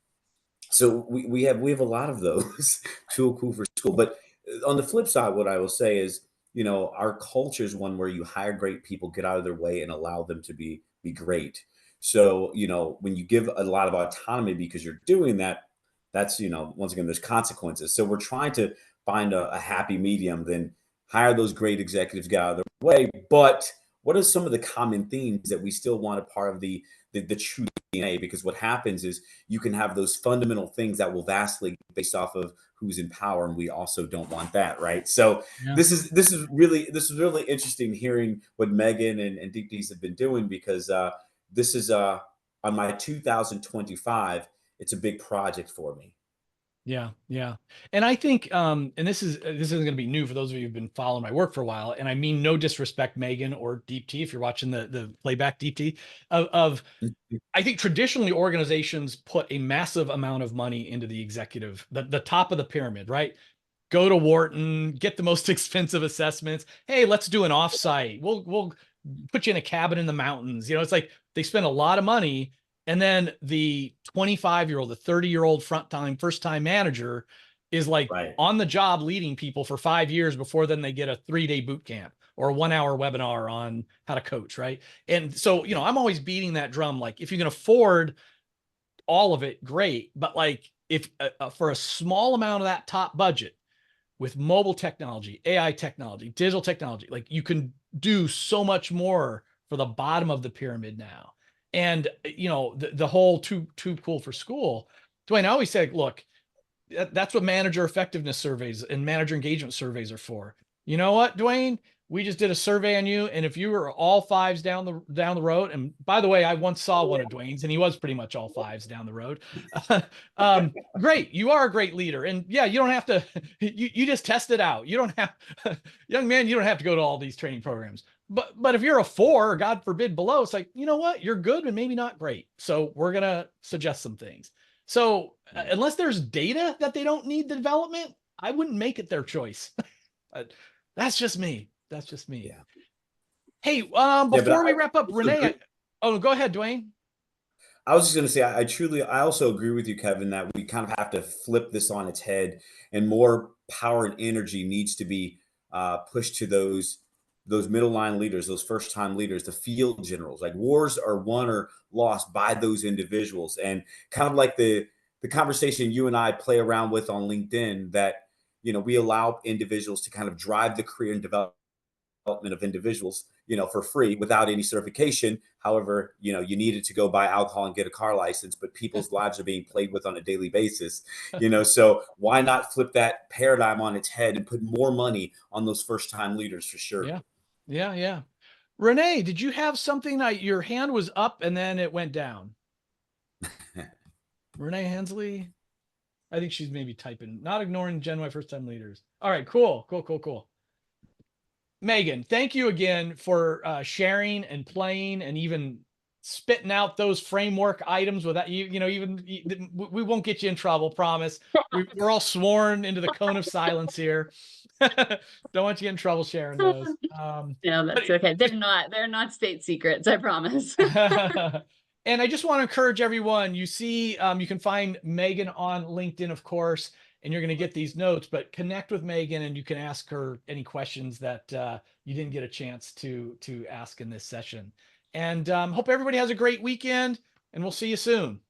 B: so we have a lot of those too cool for school. But on the flip side, what I will say is, our culture is one where you hire great people, get out of their way, and allow them to be great. So when you give a lot of autonomy because you're doing that, that's once again there's consequences. So we're trying to find a happy medium, then hire those great executives, get out of their way. But what are some of the common themes that we still want a part of the true DNA? Because what happens is you can have those fundamental things that will vastly based off of who's in power, and we also don't want that, right? So
A: Yeah.
B: this is really interesting hearing what Megan and Deepti have been doing, because this is on my 2025. It's a big project for me.
A: Yeah, yeah. And I think and this isn't going to be new for those of you who've been following my work for a while, and I mean no disrespect, Megan or Deepti, if you're watching the playback, Deepti, of I think traditionally organizations put a massive amount of money into the executive, the top of the pyramid, right? Go to Wharton, get the most expensive assessments. Hey, let's do an offsite. We'll put you in a cabin in the mountains. It's like they spend a lot of money, and then the 25-year-old, the 30-year-old first time manager is like
B: Right.
A: on the job leading people for 5 years before then they get a 3-day boot camp or a 1-hour webinar on how to coach, right? And so, I'm always beating that drum. Like, if you can afford all of it, great. But like, if for a small amount of that top budget, with mobile technology, AI technology, digital technology, like you can do so much more for the bottom of the pyramid now. And the whole too cool for school. Dwayne, I always say, look, that's what manager effectiveness surveys and manager engagement surveys are for. You know what, Dwayne? We just did a survey on you, and if you were all fives down the road, and by the way, I once saw one of Dwayne's, and he was pretty much all fives down the road. Great, you are a great leader, and yeah, you don't have to. You just test it out. You don't have, young man, you don't have to go to all these training programs. But if you're a 4, or God forbid below, it's like, you know what, you're good, but maybe not great. So we're gonna suggest some things. So unless there's data that they don't need the development, I wouldn't make it their choice. That's just me. That's just me.
B: Yeah.
A: Hey,
B: Yeah, but
A: before we
B: I
A: wrap up,
B: also
A: Renee.
B: agree.
A: Oh, go ahead, Dwayne.
B: I was just going to say, I also agree with you, Kevin, that we kind of have to flip this on its head, and more power and energy needs to be pushed to those middle line leaders, those first time leaders, the field generals. Like, wars are won or lost by those individuals, and kind of like the conversation you and I play around with on LinkedIn, that we allow individuals to kind of drive the career and development of individuals, for free without any certification. However, you needed to go buy alcohol and get a car license, but people's lives are being played with on a daily basis. So why not flip that paradigm on its head and put more money on those first time leaders for sure?
A: Yeah, yeah, yeah. Renee, did you have something that your hand was up and then it went down? Renee Hensley. I think she's maybe typing, not ignoring Gen Y first time leaders. All right, cool. Megan, thank you again for sharing and playing and even spitting out those framework items without we won't get you in trouble, promise. We're all sworn into the cone of silence here. Don't want you to get in trouble sharing those.
D: No, that's okay. They're not state secrets, I promise.
A: And I just want to encourage everyone, you see, you can find Megan on LinkedIn, of course, and you're going to get these notes, but connect with Megan and you can ask her any questions that you didn't get a chance to ask in this session. And hope everybody has a great weekend, and we'll see you soon.